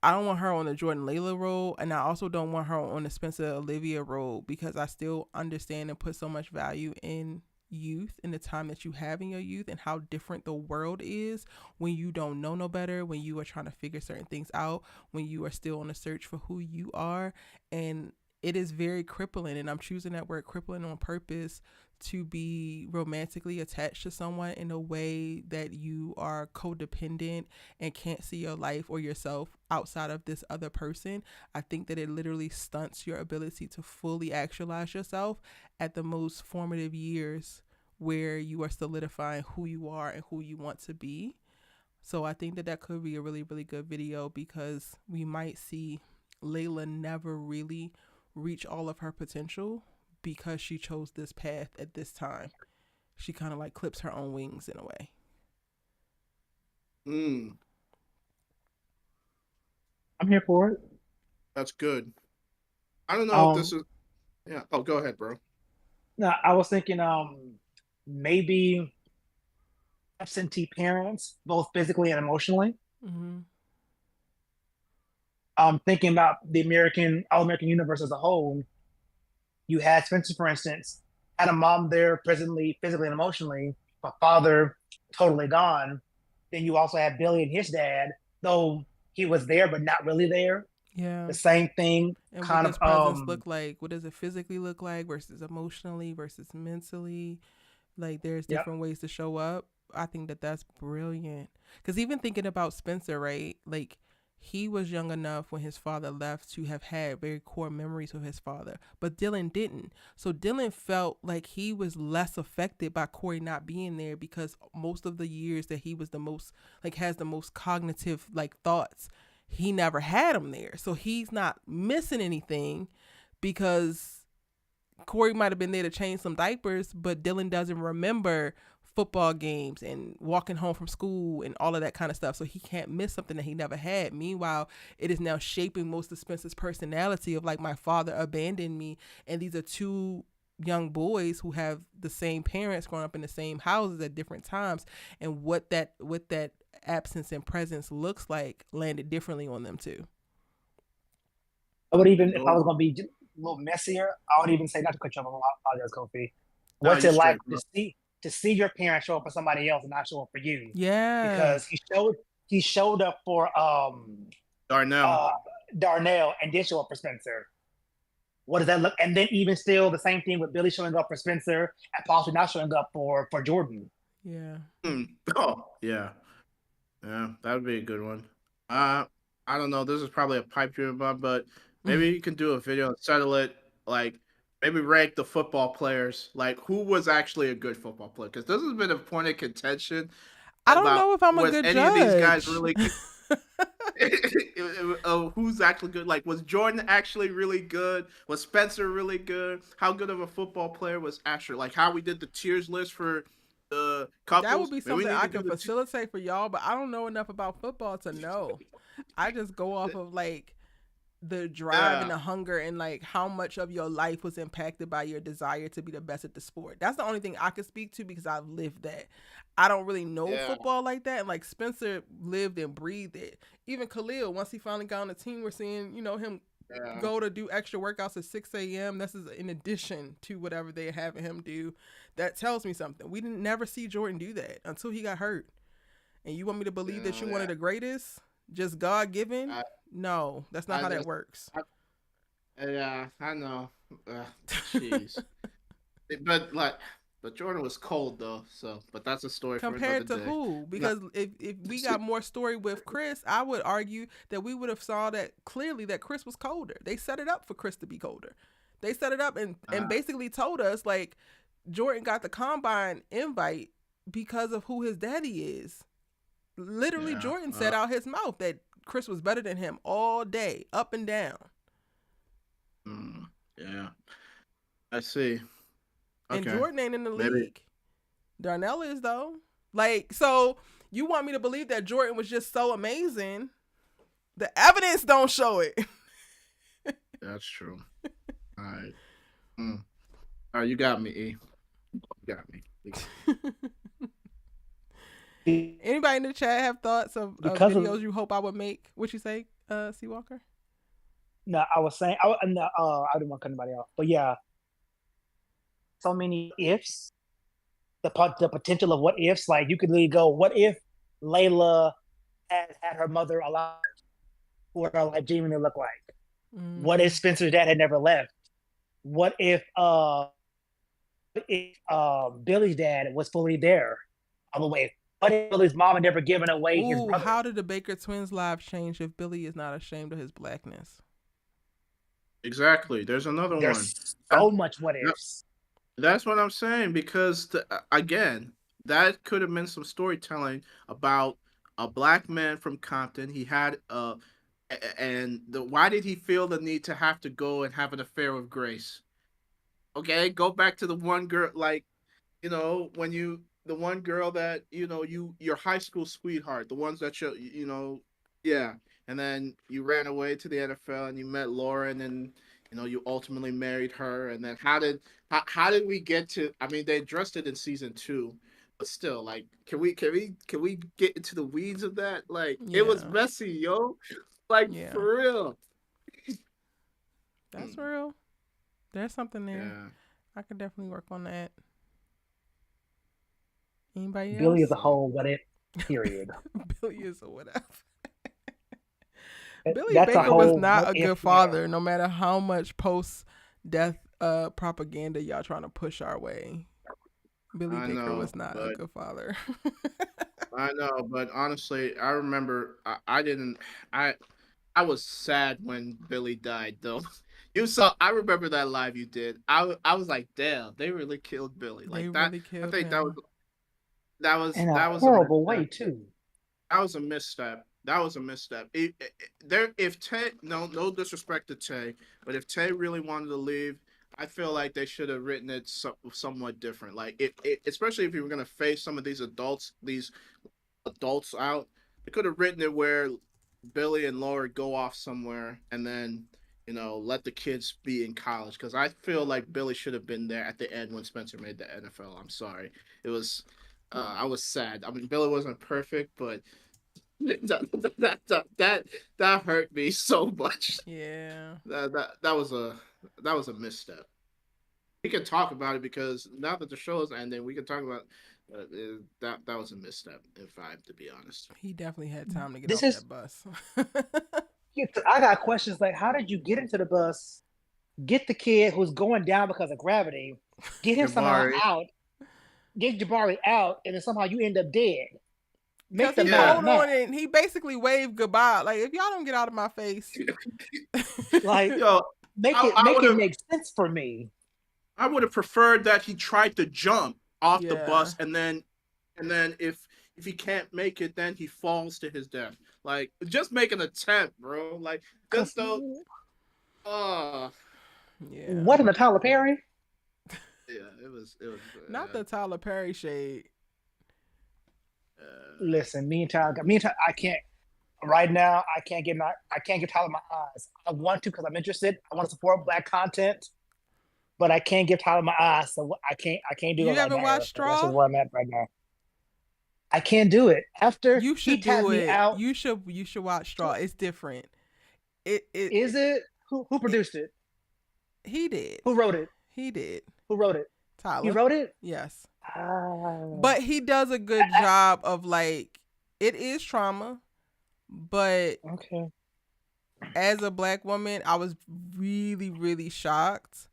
S1: I don't want her on the Jordan Layla road, and I also don't want her on the Spencer Olivia road because I still understand and put so much value in youth and the time that you have in your youth and how different the world is when you don't know no better, when you are trying to figure certain things out, when you are still on a search for who you are. And it is very crippling, and I'm choosing that word crippling on purpose, to be romantically attached to someone in a way that you are codependent and can't see your life or yourself outside of this other person. I think that it literally stunts your ability to fully actualize yourself at the most formative years where you are solidifying who you are and who you want to be. So I think that that could be a really, really good video because we might see Layla never really reach all of her potential because she chose this path at this time. She kind of like clips her own wings in a way.
S2: Mm,
S3: I'm here for it.
S2: that's good. I don't know if this
S3: Um,
S2: is. Yeah. Oh, go ahead, bro.
S3: no, I was thinking, maybe absentee parents, both physically and emotionally.
S1: Mm-hmm.
S3: Thinking about the All American universe as a whole, you had Spencer, for instance, had a mom there presently, physically and emotionally, a father totally gone. Then you also had Billy and his dad, though he was there but not really there.
S1: Yeah.
S3: The same thing,
S1: And what
S3: kind
S1: does
S3: of
S1: presence look like? What does it physically look like versus emotionally versus mentally? Like there's
S3: yeah.
S1: different ways to show up. I think that that's brilliant. Because even thinking about Spencer, right? Like he was young enough when his father left to have had very core memories of his father, but Dylan didn't. So Dylan felt like he was less affected by Corey not being there because most of the years that he was the most like has the most cognitive like thoughts, he never had him there. So he's not missing anything because Corey might have been there to change some diapers, but Dylan doesn't remember football games and walking home from school and all of that kind of stuff. So he can't miss something that he never had. Meanwhile, it is now shaping most of Spencer's personality of like, my father abandoned me. And these are two young boys who have the same parents growing up in the same houses at different times. And what that absence and presence looks like landed differently on them too.
S3: I would even, if I
S2: Go.
S3: was going to be a little messier, I would even say, not to cut you off, I apologize, Kofi.
S2: No,
S3: What's
S2: you
S3: it like
S2: straight, bro.
S3: to see your parents show up for somebody else and not show up for you?
S1: Yeah.
S3: Because he showed up for
S2: Darnell.
S3: uh Darnell and did show up for Spencer. What does that look? And then even still, the same thing with Billy showing up for Spencer and possibly not showing up for Jordan.
S1: Yeah.
S2: Hmm. Oh, yeah. Yeah, that would be a good one. Uh, I don't know. This is probably a pipe dream one, but maybe you can do a video and settle it. Like, maybe rank the football players. Like, who was actually a good football player? Because this has been a point of contention
S1: I don't
S2: about
S1: know if I'm a
S2: was
S1: good
S2: any of these guys
S1: judge.
S2: really good? Who's actually good? Like, was Jordan actually really good? Was Spencer really good? How good of a football player was Asher? Like, how we did the tiers list for the
S1: That would
S2: couples.
S1: be
S2: Maybe we
S1: something
S2: need
S1: I
S2: to do
S1: can
S2: the
S1: facilitate for y'all, but I don't know enough about football to know. I just go off of like the drive and
S2: yeah,
S1: the hunger and like how much of your life was impacted by your desire to be the best at the sport. That's the only thing I can speak to because I've lived that. I don't really know
S2: yeah,
S1: football like that. And like Spencer lived and breathed it. Even Khalil, once he finally got on the team, we're seeing, him
S2: yeah,
S1: go to do extra workouts at 6 a.m. This is in addition to whatever they're having him do. That tells me something. We didn't never see Jordan do that until he got hurt. And you want me to believe that you're one
S2: yeah.
S1: of the greatest? Just God given?
S2: I,
S1: No, that's not
S2: I
S1: how that
S2: just,
S1: works.
S2: yeah, I know. Jeez. But like, but Jordan was cold though. So, but that's a story for another
S1: Compared to
S2: day.
S1: who?
S2: No,
S1: Because if we got more story with Chris, I would argue that we would have saw that clearly that Chris was colder. They set it up for Chris to be colder. They set it up and
S2: uh,
S1: basically told us like Jordan got the combine invite because of who his daddy is. Literally,
S2: yeah,
S1: Jordan said out his mouth that Chris was better than him all day, up and down.
S2: mm, yeah. I see.
S1: And
S2: Okay,
S1: Jordan ain't in the
S2: maybe.
S1: league. Darnell is though. Like, so you want me to believe that Jordan was just so amazing? The evidence don't show it.
S2: That's true. All right. Mm. All right, you got me, E. You got me.
S1: Anybody in the chat have thoughts of
S3: Because of
S1: videos you hope I would make? What you say, Seawalker?
S3: no, I was saying no, I didn't want to cut anybody off, but yeah, so many ifs. The potential of what ifs, like you could literally go, what if Layla had her mother alive? What her life genuinely look like? What if Spencer's dad had never left? What if Billy's dad was fully there all the way? What if Billy's mom had never given away his
S1: Ooh,
S3: brother?
S1: how did the Baker twins' lives change if Billy is not ashamed of his blackness?
S2: Exactly. There's another one.
S3: There's so much what ifs.
S2: That's what I'm saying because again, that could have been some storytelling about a black man from Compton. He had and why did he feel the need to have to go and have an affair with Grace? Okay, go back to the one girl, like when the one girl that your high school sweetheart, the ones that yeah, and then you ran away to the NFL and you met Lauren and you ultimately married her, and then how did we get to? I mean, they addressed it in season 2, but still, like, can we get into the weeds of that? Like, it was
S1: Yeah,
S2: messy, yo, like
S1: yeah,
S2: for real.
S1: that's real. There's something there.
S2: Yeah.
S1: I could definitely work on that. Anybody
S3: Billy is
S1: else?
S3: a whole what if, period.
S1: Billy is or whatever. Billy
S3: That's a
S1: Baker was
S3: whole
S1: not
S3: what
S1: a
S3: if
S1: good father, no matter how much post-death propaganda y'all trying to push our way. Billy
S2: I
S1: Baker
S2: know,
S1: was not a
S2: but
S1: good father.
S2: I know, but honestly, I remember I didn't I was sad when Billy died though. You saw I remember that live you did. I was like, damn, they really killed Billy.
S1: They
S2: Like that
S1: really
S2: I
S1: killed
S2: think that was
S1: him.
S2: that was
S3: in a
S2: that was a
S3: horrible way
S2: misstep.
S3: too.
S2: That was a misstep. That was a misstep. There if Tay no disrespect to Tay, but if Tay really wanted to leave, I feel like they should have written it somewhat different. Like especially if you were gonna face some of these adults out. They could have written it where Billy and Laura go off somewhere and then, let the kids be in college. Because I feel like Billy should have been there at the end when Spencer made the NFL. I'm sorry. It was, I was sad. I mean, Billy wasn't perfect, but that hurt me so much.
S1: Yeah.
S2: That was a misstep. We can talk about it because now that the show is ending, we can talk about that was a misstep. If I have to be honest.
S1: He definitely had time to get
S3: This
S1: off
S3: is
S1: that bus.
S3: I got questions like, how did you get into the bus? Get the kid who's going down because of gravity, get him somehow
S2: Jabari.
S3: out, get Jabari out, and then somehow you end up dead.
S1: Because
S3: Make the
S1: he
S3: math
S1: hold
S3: math.
S1: on and he basically waved goodbye. Like, if y'all don't get out of my face.
S3: Like,
S2: Yo,
S3: make it make sense for me.
S2: I would have preferred that he tried to jump off the
S1: Yeah.
S2: bus and then if he can't make it, then he falls to his death. Like, just make an attempt, bro. Like, just don't.
S1: Yeah.
S3: What in the Tyler Perry?
S2: Yeah, it was.
S1: Not the Tyler Perry shade.
S3: Listen, meantime, I can't. Right now, I can't get Tyler my eyes. I want to because I'm interested. I want to support Black content, but I can't give Tyler my eyes. So I can't do it
S1: You
S3: right
S1: haven't
S3: now,
S1: watched
S3: Erica. That's just
S1: Straw?
S3: where I'm at right now. I can't do it. After
S1: You
S3: he
S1: should
S3: tapped
S1: do
S3: me
S1: it.
S3: out,
S1: You should watch Straw. It's different.
S3: is it? Who
S1: it
S3: produced it?
S1: he did.
S3: Who wrote it?
S1: He did.
S3: Who wrote it? He
S1: Tyler.
S3: wrote it.
S1: Yes.
S3: Ah,
S1: But he does a good job of like it is trauma, but
S3: okay.
S1: as a Black woman, I was really, really shocked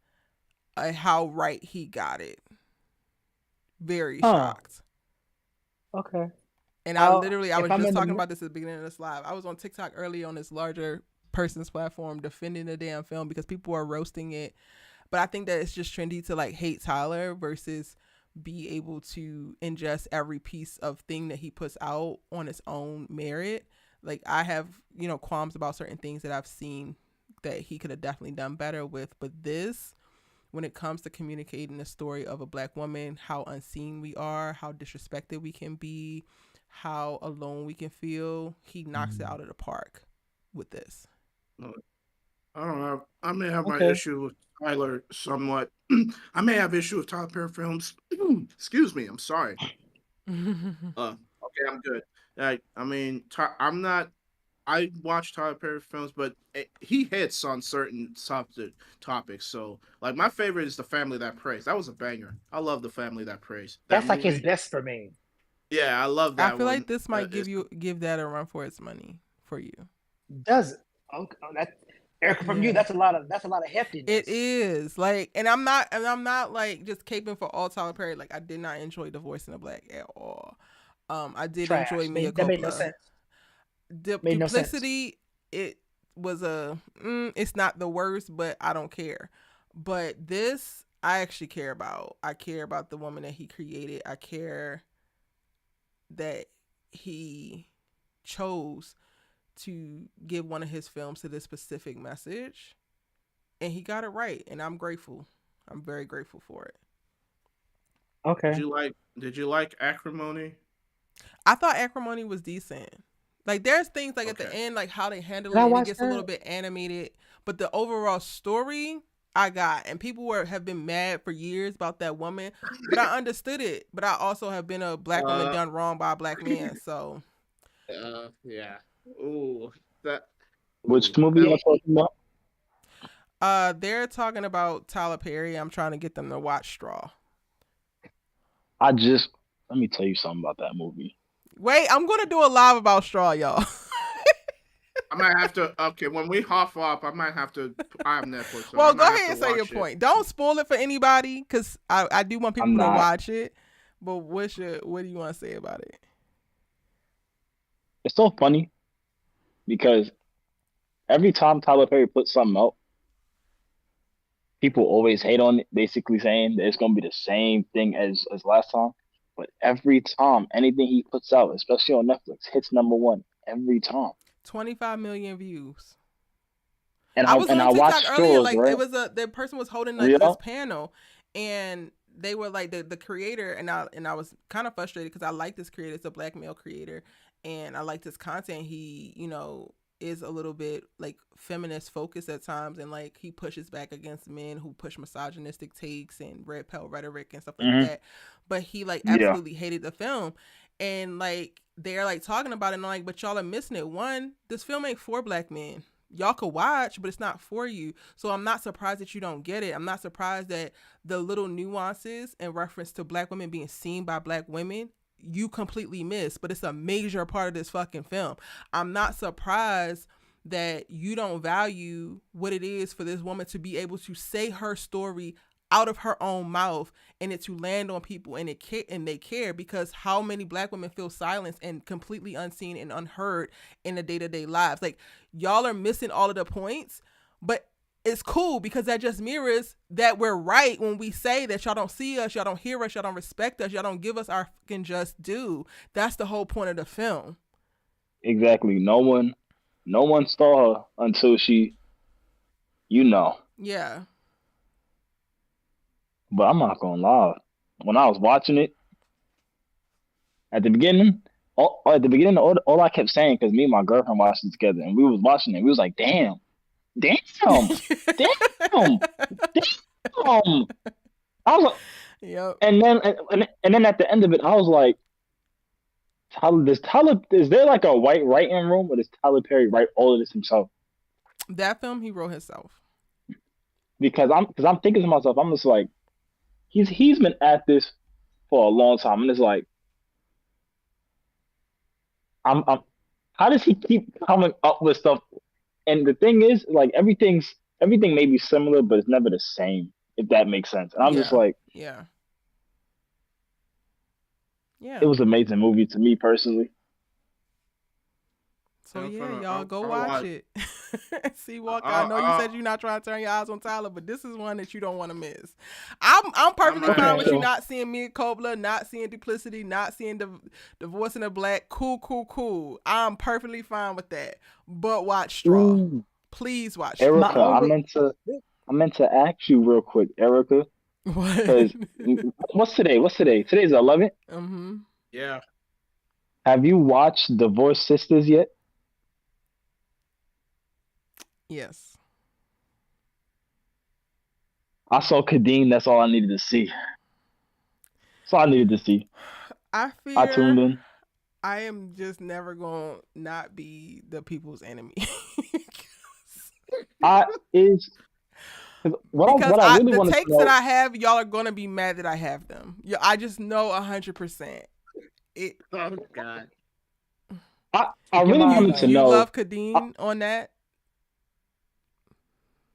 S1: at how right he got it. Very
S3: Huh.
S1: shocked.
S3: Okay.
S1: And I
S3: I'll
S1: was
S3: if I'm
S1: just
S3: in
S1: talking
S3: the
S1: about this at the beginning of this live. I was on TikTok early on this larger person's platform defending the damn film because people are roasting it. But I think that it's just trendy to like hate Tyler versus be able to ingest every piece of thing that he puts out on its own merit. Like I have, qualms about certain things that I've seen that he could have definitely done better with. But this, when it comes to communicating the story of a Black woman, how unseen we are, how disrespected we can be, how alone we can feel, he knocks it out of the park with this.
S2: I don't know. I may have my
S3: okay.
S2: issue with Tyler somewhat. I may have issue with Tyler Perry films. Excuse me. I'm sorry. Okay, I'm good. I mean, I'm not. I watch Tyler Perry films, but he hits on certain topics. So, like, my favorite is The Family That Prays. That was a banger. I love The Family That Prays. That
S3: That's like his
S2: movie.
S3: best for me.
S2: Yeah, I love
S1: I
S2: that
S1: feel
S2: one.
S1: like this might give that a run for its money for you.
S3: Does it? Okay. That Erica, from you,
S1: Yeah.
S3: that's a lot of heftiness.
S1: It is like, and I'm not like just caping for all Tyler Perry. Like I did not enjoy The Voice in the Black at all. I did
S3: Trash.
S1: enjoy Mia
S3: That made no
S1: Coppola.
S3: sense. Made no sense.
S1: Duplicity, it was it's not the worst, but I don't care. But this, I actually care about. I care about the woman that he created. I care that he chose to give one of his films to this specific message, and he got it right, and I'm grateful. I'm very grateful for it.
S3: Okay.
S2: Did you like Acrimony?
S1: I thought Acrimony was decent. Like there's things like at the
S2: Okay.
S1: end, like how they handle
S3: Did
S1: it,
S3: I
S1: and it
S3: watch
S1: gets a
S3: that?
S1: little bit animated. But the overall story, I got, and people have been mad for years about that woman, but I understood it. But I also have been a Black woman
S2: Uh,
S1: done wrong by a Black man, so
S2: yeah. Ooh, that.
S4: Which
S2: Ooh,
S4: movie
S2: that
S4: y'all talking about?
S1: they're talking about Tyler Perry. I'm trying to get them to watch Straw.
S4: Let me tell you something about that movie.
S1: Wait, I'm gonna do a live about Straw, y'all.
S2: I might have to. Okay, when we hop up, I might have to. I have Netflix, so I
S1: Well,
S2: might
S1: go
S2: have
S1: ahead
S2: to
S1: and say your
S2: watch it.
S1: point. Don't spoil it for anybody, because I do want people
S4: I'm
S1: to
S4: not.
S1: watch it. But what do you want to say about it?
S4: It's so funny because every time Tyler Perry puts something out, people always hate on it, basically saying that it's gonna be the same thing as last time. But every time anything he puts out, especially on Netflix, hits number one every time.
S1: 25 million views.
S4: And
S1: I was
S4: I
S1: on TikTok
S4: watch
S1: earlier,
S4: Straws,
S1: like
S4: right?
S1: it was the person was holding like
S4: Yeah.
S1: this panel, and they were like the creator, and I was kind of frustrated because I like this creator. It's a Black male creator, and I like this content. He is a little bit like feminist focused at times, and like he pushes back against men who push misogynistic takes and red pill rhetoric and stuff like
S4: Mhm.
S1: that. But he like
S4: Yeah.
S1: absolutely hated the film, and like they're like talking about it, and I'm like, but y'all are missing it. One, this film ain't for Black men. Y'all could watch, but it's not for you. So I'm not surprised that you don't get it. I'm not surprised that the little nuances in reference to Black women being seen by Black women, you completely miss, but it's a major part of this fucking film. I'm not surprised that you don't value what it is for this woman to be able to say her story out of her own mouth, and it to land on people, and they care, because how many Black women feel silenced and completely unseen and unheard in the day-to-day lives. Like, y'all are missing all of the points, but it's cool because that just mirrors that we're right when we say that y'all don't see us, y'all don't hear us, y'all don't respect us, y'all don't give us our fucking just due. That's the whole point of the film.
S4: Exactly. No one saw her until she,
S1: Yeah.
S4: But I'm not gonna lie. When I was watching it at the beginning, at the beginning, all I kept saying, because me and my girlfriend watched it together, and we was watching it, we was like, damn, damn, damn, damn. I was like,
S1: Yep.
S4: and then at the end of it, I was like, Tyler, is there like a white writing room, or does Tyler Perry write all of this himself?
S1: That film he wrote himself.
S4: Because I'm thinking to myself, I'm just like, he's been at this for a long time, and it's like, I'm how does he keep coming up with stuff? And the thing is, like, everything may be similar, but it's never the same, if that makes sense. And I'm just
S1: Yeah.
S4: like,
S1: Yeah. Yeah.
S4: it was an amazing movie to me personally.
S1: So
S2: Yeah,
S1: yeah,
S2: from
S1: y'all go
S2: I'll
S1: watch
S2: watch.
S1: it. See, Walker, I know you said you're not trying to turn your eyes on Tyler, but this is one that you don't want to miss. I'm perfectly
S2: not
S1: fine
S3: gonna
S1: with you
S3: go.
S1: not seeing Mia Coppola, not seeing Duplicity, not seeing Divorce in the Black. Cool. I'm perfectly fine with that. But watch Straw.
S4: Ooh,
S1: Please watch Straw.
S3: My
S4: Erica, I
S3: only
S4: meant to ask you real quick, Erica,
S1: What?
S4: because what's today? What's today? Today's the 11th.
S1: Mm-hmm.
S2: Yeah.
S4: Have you watched Divorced Sisters yet?
S1: Yes.
S4: I saw Kadeen. That's all I needed to see. That's all I needed to see.
S1: I
S4: I tuned
S1: fear
S4: in.
S1: I am just never going to not be the people's enemy.
S4: I is
S1: Because
S4: what I really
S1: the
S4: wanted to
S1: takes that
S4: know.
S1: I have, y'all are gonna be mad that I have them. Yeah, I just know 100%. It.
S2: Oh God.
S4: I
S3: Speak your
S4: really
S3: mind,
S4: wanted
S3: though.
S4: to
S1: You
S4: know.
S1: love Kadeen on that.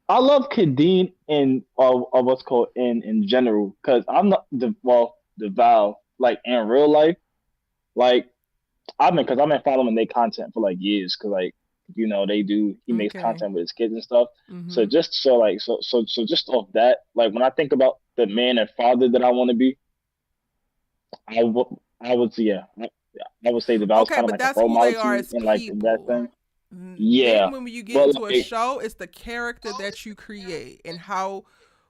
S4: I love Kadeen in of what's called in general, because I'm not the Val, like in real life, like I've been following their content for like years, because like he makes
S1: Okay.
S4: content with his kids and stuff. So
S1: Mhm.
S4: just so just off that, like when I think about the man and father that I want to be, I would yeah, I would say the Val's
S1: Okay,
S4: kind of
S1: but
S4: like a
S1: that's
S4: role
S1: who they
S4: model to
S1: are
S4: me
S1: as
S4: in like in that
S1: people.
S4: sense. Yeah,
S1: Then when you get
S4: but
S1: into a
S4: like
S1: show, it's the character that you create and how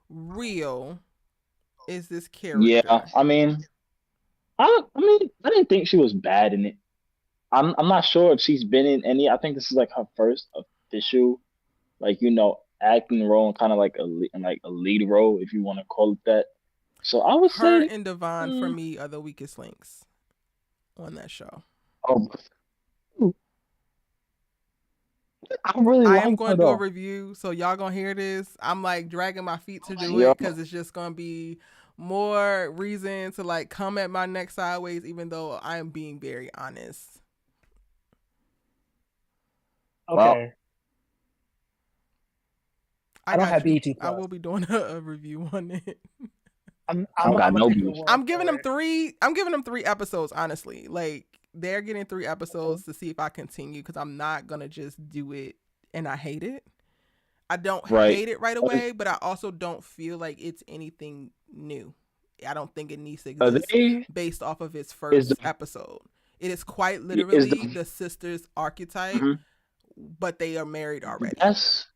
S1: real is this
S4: yeah,
S1: character.
S4: I didn't think she was bad in it. I'm not sure if she's been in any. I think this is like her first official, like acting role, and kind of like like a lead role, if you want to call it that. So I would
S1: Her
S4: say,
S1: and Devon for
S4: mm,
S1: me are the weakest links on that show.
S4: oh, I really
S1: I am
S4: like
S1: going
S4: her
S1: to do a
S4: though.
S1: review, so y'all gonna hear this. I'm like dragging my feet to do
S4: Yeah.
S1: it because it's just gonna be more reason to like come at my neck sideways, even though I am being very honest.
S4: Well,
S3: Okay.
S1: I
S3: I don't
S1: got
S3: have
S1: you.
S3: BT
S1: I
S3: Plus.
S1: will be doing a review on it.
S4: I don't got
S3: gonna
S4: no
S3: take your
S4: beef.
S3: word
S1: I'm giving
S3: for
S1: them
S3: it.
S1: three. I'm giving them 3 episodes. Honestly, like they're getting 3 episodes to see if I continue because I'm not gonna just do it and I hate it. I don't
S4: Right.
S1: hate it right away, but I also don't feel like it's anything new. I don't think it needs to
S4: Are
S1: exist
S4: they?
S1: based off of its
S4: Is the
S1: first episode. It is quite
S4: is
S1: literally
S4: the
S1: the sisters archetype,
S4: mhm.
S1: but they are married already.
S4: that's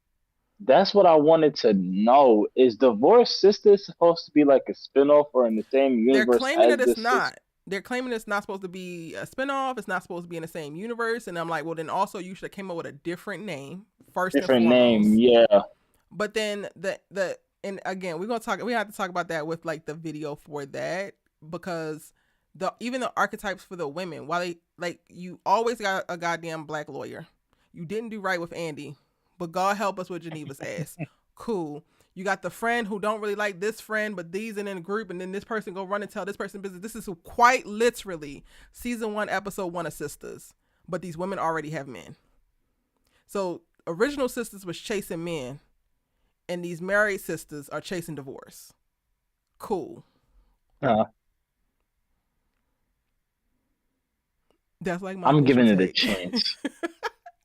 S4: that's what I wanted to know. Is Divorced Sisters supposed to be like a spinoff or in the same
S1: They're
S4: universe
S1: claiming
S4: as
S1: that
S4: the
S1: it's
S4: sis?
S1: not. They're claiming it's not supposed to be a spinoff. It's not supposed to be in the same universe. And I'm like, well, then also you should have came up with a different name first and
S4: Different name,
S1: foremost.
S4: yeah.
S1: But then the and again, we have to talk about that with like the video for that because even the archetypes for the women, while they like you always got a goddamn black lawyer. You didn't do right with Andy, but God help us with Geneva's ass. Cool. You got the friend who don't really like this friend, but these in a group, and then this person go run and tell this person business. This is quite literally season 1, episode 1 of Sisters, but these women already have men. So original Sisters was chasing men, and these married sisters are chasing divorce. Cool.
S4: Uh,
S1: That's like my
S4: I'm
S1: initial
S4: giving it a
S1: take.
S4: chance.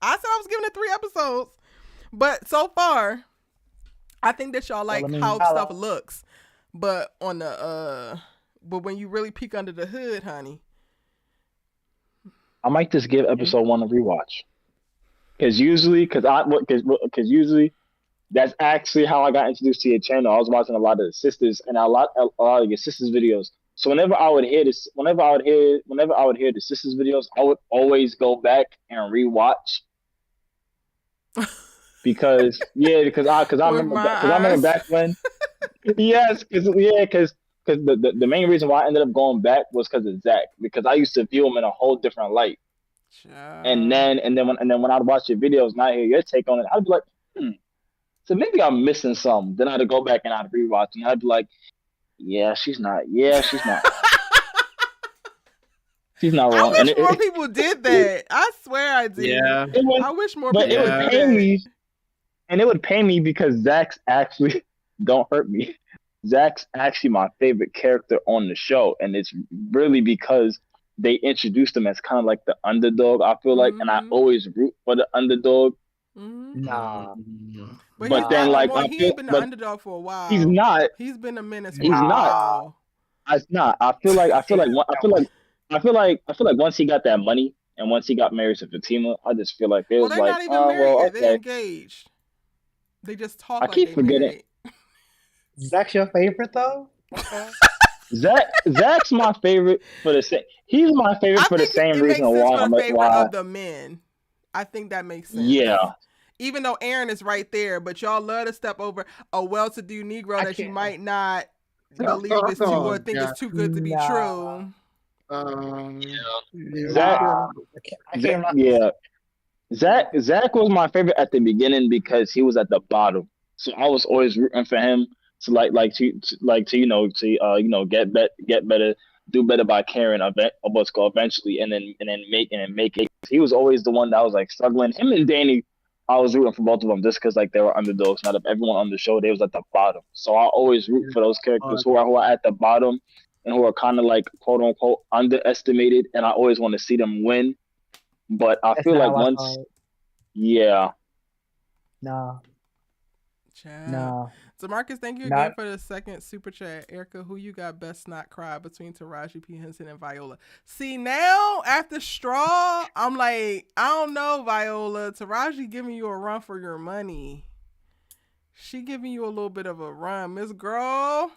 S1: I said I was giving it 3 episodes, but so far, I think that y'all
S3: Well,
S1: like
S3: I mean,
S1: how
S3: Tyler,
S1: stuff looks, but on the but when you really peek under the hood, honey.
S4: I might just give episode 1 a rewatch. Because usually that's actually how I got introduced to your channel. I was watching a lot of the sisters and a lot of your sisters videos. So whenever I would hear the sisters videos, I would always go back and rewatch because
S1: With my
S4: I remember
S1: eyes.
S4: back when yes because the main reason why I ended up going back was because of Zach, because I used to view him in a whole different light.
S1: Child.
S4: And then when I'd watch your videos and I hear your take on it, I'd be like, so maybe I'm missing something. Then I'd go back and I'd rewatch and I'd be like, she's not
S1: I
S4: wrong. And
S1: wish more people did that. I swear I do.
S2: Yeah.
S4: it would,
S1: I wish more
S4: but
S1: people
S4: it would
S1: would do
S4: pain
S1: that.
S4: me, and it would pain me because Zach's actually don't hurt me. Zach's actually my favorite character on the show, and it's really because they introduced him as kind of like the underdog. I feel like, and I always root for the underdog.
S3: Nah.
S1: But
S4: But
S1: he's
S4: then,
S1: not no
S4: like,
S1: more.
S4: I
S1: He
S4: feel,
S1: ain't been the
S4: but
S1: underdog for a
S4: he's
S1: while.
S4: not.
S1: He's been a menace for
S4: He's
S1: a
S4: not.
S1: while.
S4: It's not. I feel like once he got that money and once he got married to Fatima, I just feel like it
S1: Well,
S4: was
S1: they're
S4: like,
S1: not even
S4: oh
S1: married
S4: well,
S1: yet. They
S4: okay.
S1: engaged. They just talk
S4: I
S1: like
S4: keep
S1: they
S4: forgetting.
S1: married.
S3: Zach's your favorite though? Okay.
S4: Zach's my favorite for the same. He's my favorite
S1: I
S4: for the
S1: think
S4: same
S1: it makes
S4: reason
S1: sense
S4: why
S1: for
S4: I'm
S1: the
S4: like
S1: favorite
S4: why.
S1: of the men. I think that makes sense.
S4: Yeah.
S1: Even though Aaron is right there, but y'all love to step over a well-to-do Negro that you might not believe is too or think is too good to be true.
S4: Zach.
S3: I can't.
S4: Yeah. Zach was my favorite at the beginning because he was at the bottom, so I was always rooting for him to get better, do better by caring of what's called eventually, and then make it. He was always the one that was like struggling. Him and Danny, I was rooting for both of them just because like they were underdogs. Out of everyone on the show, they was at the bottom, so I always root for those characters who are at the bottom and who are kind of like quote unquote underestimated, and I always want to see them win. But I feel like once, yeah.
S3: Nah.
S1: Child.
S3: Nah.
S1: So Marcus, thank you again for the second super chat. Erica, who you got best not cry between Taraji P. Henson and Viola? See, now after Straw, I'm like, I don't know, Viola. Taraji giving you a run for your money. She giving you a little bit of a run. Miss Girl,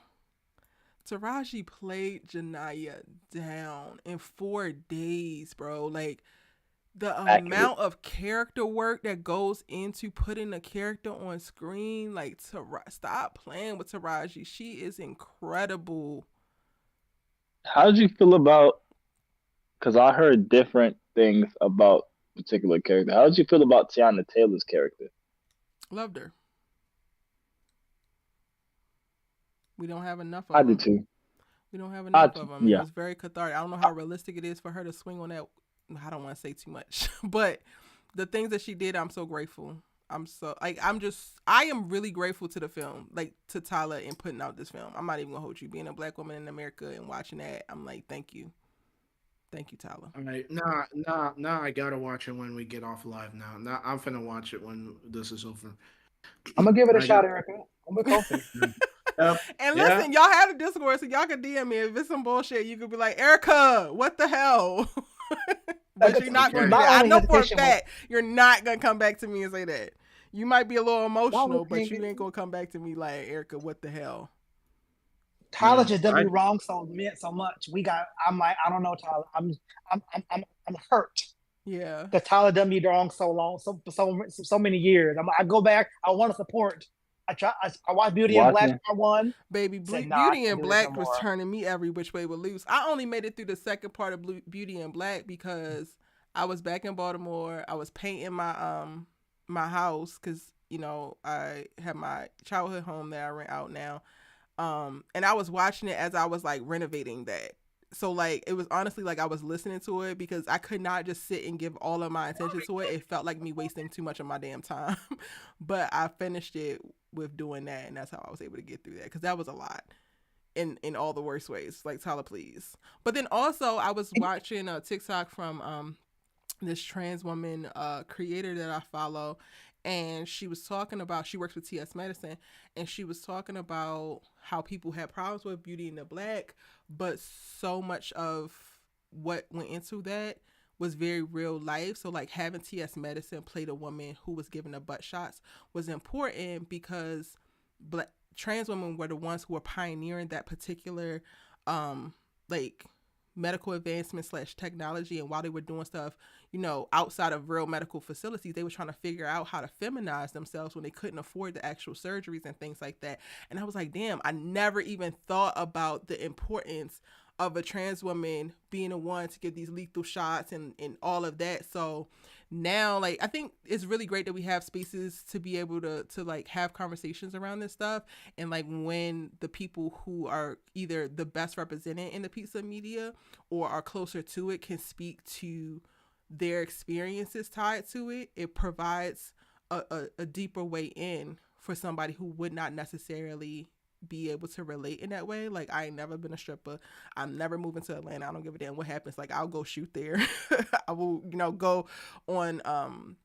S1: Taraji played Janaya down in 4 days, bro. Like, the amount of character work that goes into putting a character on screen, like, stop playing with Taraji. She is incredible.
S4: How did you feel about, because I heard different things about particular character. How did you feel about Tiana Taylor's character?
S1: Loved her. We don't have enough of
S4: I
S1: them.
S4: did too.
S1: We don't have enough of them.
S4: Yeah.
S1: It was very cathartic. I don't know how realistic it is for her to swing on that. I don't want to say too much, but the things that she did, I'm so grateful. I am really grateful to the film, like to Tyler in putting out this film. I'm not even gonna hold you. Being a black woman in America and watching that, I'm like, thank you, Tyler.
S2: All right, now I gotta watch it when we get off live. Now I'm finna watch it when this is over.
S3: I'm gonna give it a shot, Erica. I'm gonna call
S1: it. And listen, y'all had a Discord, so y'all can DM me if it's some bullshit. You could be like, Erica, what the hell? But you're not going to do that. I know for a fact you're not going to come back to me and say that. You might be a little emotional, but you ain't going to come back to me like, Erica, what the hell?
S3: Tyler just did me wrong so much. I'm like, I don't know, Tyler. I'm hurt.
S1: Yeah.
S3: Because Tyler done me wrong so long, so many years. I go back. I want to support. I watched Beauty and Black Part 1.
S1: Baby, Beauty and Black was turning me every which way with loose. I only made it through the second part of Beauty and Black because I was back in Baltimore. I was painting my my house because, you know, I have my childhood home that I rent out now. And I was watching it as I was like renovating that. So like it was honestly like I was listening to it because I could not just sit and give all of my attention to it. It felt like me wasting too much of my damn time. But I finished it with doing that, and that's how I was able to get through that because that was a lot in all the worst ways. Like, Tyler, please. But then also I was watching a TikTok from this trans woman creator that I follow, and she was talking about, she works with TS Medicine, and she was talking about how people had problems with Beauty and the Black, but so much of what went into that was very real life. So like having TS Medicine play the woman who was given the butt shots was important because trans women were the ones who were pioneering that particular like medical advancement / technology, and while they were doing stuff, outside of real medical facilities, they were trying to figure out how to feminize themselves when they couldn't afford the actual surgeries and things like that. And I was like, damn, I never even thought about the importance of a trans woman being the one to give these lethal shots and all of that. So now, like, I think it's really great that we have spaces to be able to like have conversations around this stuff. And like when the people who are either the best represented in the piece of media or are closer to it can speak to their experiences tied to it, it provides a deeper way in for somebody who would not necessarily be able to relate in that way. Like, I ain't never been a stripper. I'm never moving to Atlanta. I don't give a damn what happens. Like, I'll go shoot there. I will, go on, on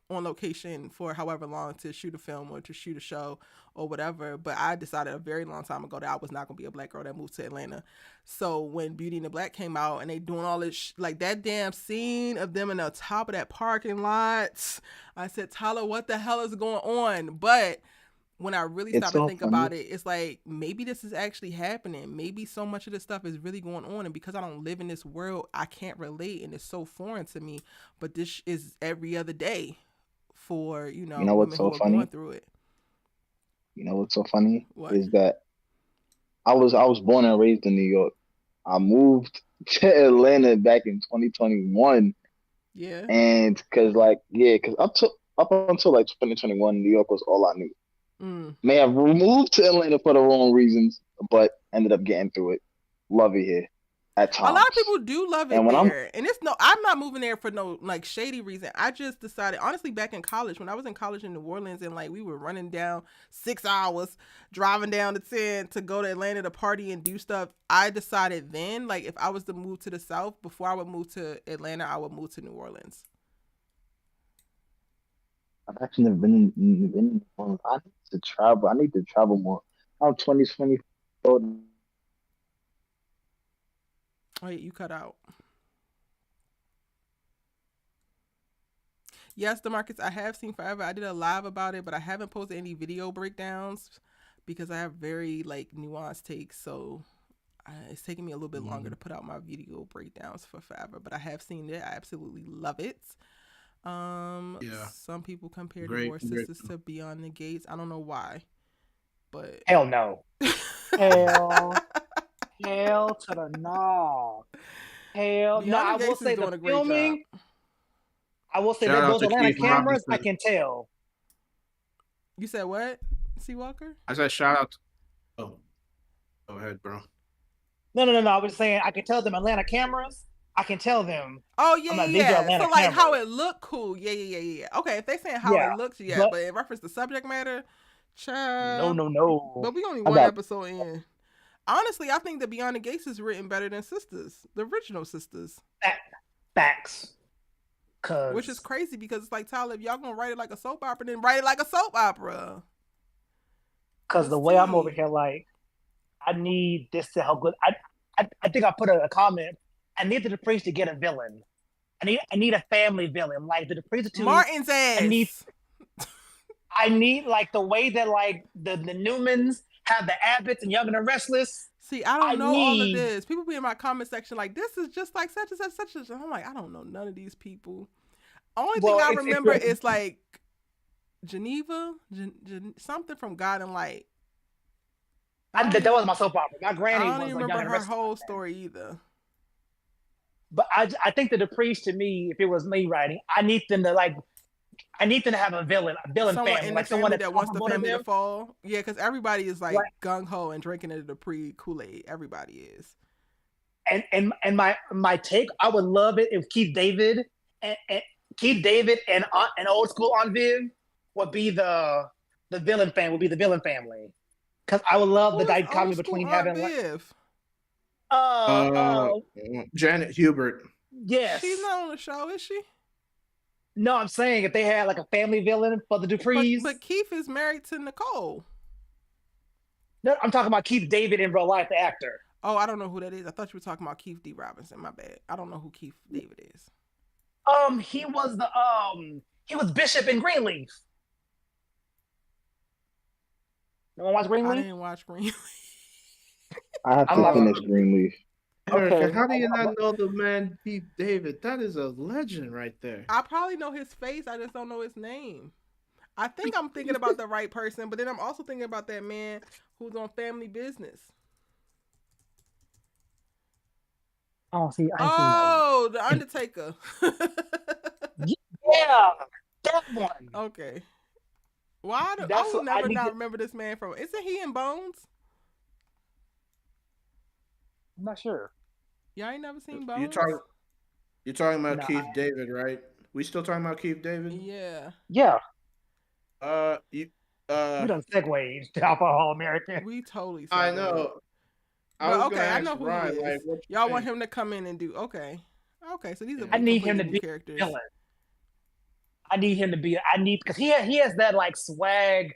S1: location for however long to shoot a film or to shoot a show or whatever. But I decided a very long time ago that I was not gonna be a black girl that moved to Atlanta. So when Beauty and the Black came out and they doing all this like that damn scene of them in the top of that parking lot, I said, Tyler, what the hell is going on? But when I really started to think about it, it's like, maybe this is actually happening. Maybe so much of this stuff is really going on. And because I don't live in this world, I can't relate. And it's so foreign to me. But this is every other day for,
S4: what's so funny?
S1: Going through it.
S4: You know what's so funny?
S1: What?
S4: Is that I was born and raised in New York. I moved to Atlanta back in 2021.
S1: Yeah.
S4: And because up until like 2021, New York was all I knew. May have moved to Atlanta for the wrong reasons, but ended up getting through it. Love it here at times.
S1: A lot of people do love it there. And I'm not moving there for no like shady reason. I just decided, honestly, back in college, when I was in college in New Orleans and like we were running down 6 hours, driving down to 10 to go to Atlanta to party and do stuff, I decided then, like, if I was to move to the South, before I would move to Atlanta, I would move to New Orleans.
S4: I've actually never been in I need to travel. I need to travel more. I'm 2024.
S1: Wait, you cut out. Yes, DeMarcus, I have seen Forever. I did a live about it, but I haven't posted any video breakdowns because I have very like nuanced takes. So it's taking me a little bit longer to put out my video breakdowns for Forever, but I have seen it. I absolutely love it. Some people compare Divorce Sisters to Beyond the Gates. I don't know why, but
S3: hell no. Hell to the no. Hell no. I will say the filming. I will say that those Atlanta cameras, I can tell.
S1: You said what, C. Walker?
S2: I said shout out. Oh, go ahead, bro.
S3: No. I was saying I can tell them Atlanta cameras. I can tell them.
S1: Oh yeah. So like cameras. How it look cool. Yeah. Okay, if they saying how it looks, but in reference to subject matter, child.
S3: No.
S1: But we only one episode in. Honestly, I think the Beyond the Gates is written better than Sisters, the original Sisters.
S3: Facts.
S1: Which is crazy because it's like, Tyler, if y'all gonna write it like a soap opera, then write it like a soap opera.
S3: Because the way I'm over here, like, I need this to help. I think I put a comment. I need the Duprees to get a villain. I need a family villain. Like the Duprees to
S1: Martin's ass.
S3: I need like the way that like the Newmans have the Abbotts and Young and the Restless.
S1: See, I don't know all of this. People be in my comment section like, this is just like such and such, such and such. I'm like, I don't know none of these people. Only thing I remember is like Geneva, something from God and Light.
S3: That was my soap opera. My granny was.
S1: I don't even remember her whole story either.
S3: But I think the Duprees, to me, if it was me writing, I need them to have a villain
S1: someone
S3: family, like someone
S1: that wants the family to fall. Yeah, because everybody is like gung ho and drinking the Dupree Kool-Aid. Everybody is.
S3: And my take, I would love it if Keith David and old school Aunt Viv would be the villain family. Would be the villain family. Because I would love the dichotomy between having
S1: Viv?
S2: Janet Hubert.
S3: Yes.
S1: She's not on the show, is she?
S3: No, I'm saying if they had like a family villain for the Duprees.
S1: But Keith is married to Nicole.
S3: No, I'm talking about Keith David in real life, the actor.
S1: Oh, I don't know who that is. I thought you were talking about Keith D. Robinson. My bad. I don't know who Keith David is.
S3: He was Bishop in Greenleaf. No one watch Greenleaf?
S1: I didn't watch Greenleaf.
S4: I have
S3: I'm
S4: to
S3: not.
S4: finish Greenleaf.
S2: Erica,
S3: Okay.
S2: how do you not know the man Keith David? That is a legend right there.
S1: I probably know his face. I just don't know his name. I think I'm thinking about the right person, but then I'm also thinking about that man who's on Family Business.
S3: Oh, see, I ain't seen that one.
S1: Oh, The Undertaker.
S3: Yeah, that one.
S1: Okay. Why do I
S3: That's
S1: will
S3: what I
S1: never
S3: need
S1: not
S3: to.
S1: remember this man from? Isn't he in Bones?
S3: I'm not sure.
S1: Y'all ain't never seen
S2: You
S1: Bones?
S2: talk, you're talking about
S3: No.
S2: Keith David, right? We still talking about Keith David?
S1: Yeah.
S3: Yeah,
S2: You,
S3: we done segued to Alcohol American.
S1: We totally
S2: I
S1: segued.
S2: know. I
S1: But
S2: was
S1: okay,
S2: gonna
S1: I
S2: ask
S1: know who
S2: Ryan,
S1: he is.
S2: like, what you
S1: Y'all want
S2: think?
S1: him to come in and do okay. Okay, so these are
S3: I need him
S1: completely
S3: to
S1: new
S3: be
S1: characters.
S3: a villain. I need him to be. I need because he has that like swag.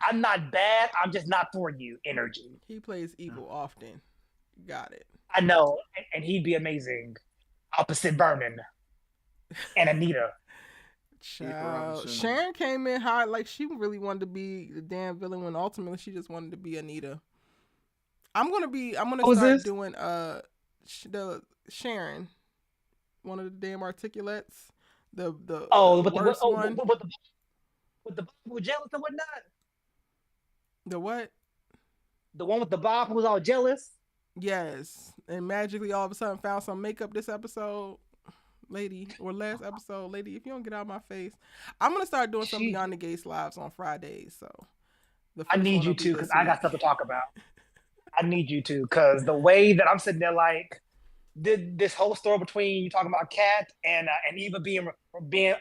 S3: I'm not bad. I'm just not for you energy.
S1: He plays evil often. Got it.
S3: I know, and he'd be amazing. Opposite Vernon and Anita.
S1: Child.
S2: Robinson.
S1: Sharon came in hard, like she really wanted to be the damn villain when ultimately she just wanted to be Anita. I'm gonna
S3: Who's
S1: start
S3: this?
S1: doing the Sharon, one of the damn articulates, the worst one.
S3: With the Bob who was jealous and whatnot.
S1: The what?
S3: The one with the Bob who was all jealous.
S1: Yes, and magically all of a sudden found some makeup this episode, lady, or last episode, lady. If you don't get out of my face, I'm gonna start doing some Beyond the Gates lives on Fridays. So the
S3: I
S1: first
S3: need
S1: one
S3: you
S1: will be
S3: to
S1: this
S3: because I got
S1: week.
S3: stuff to talk about. I need you to because the way that I'm sitting there, like this whole story between you talking about Kat and Eva being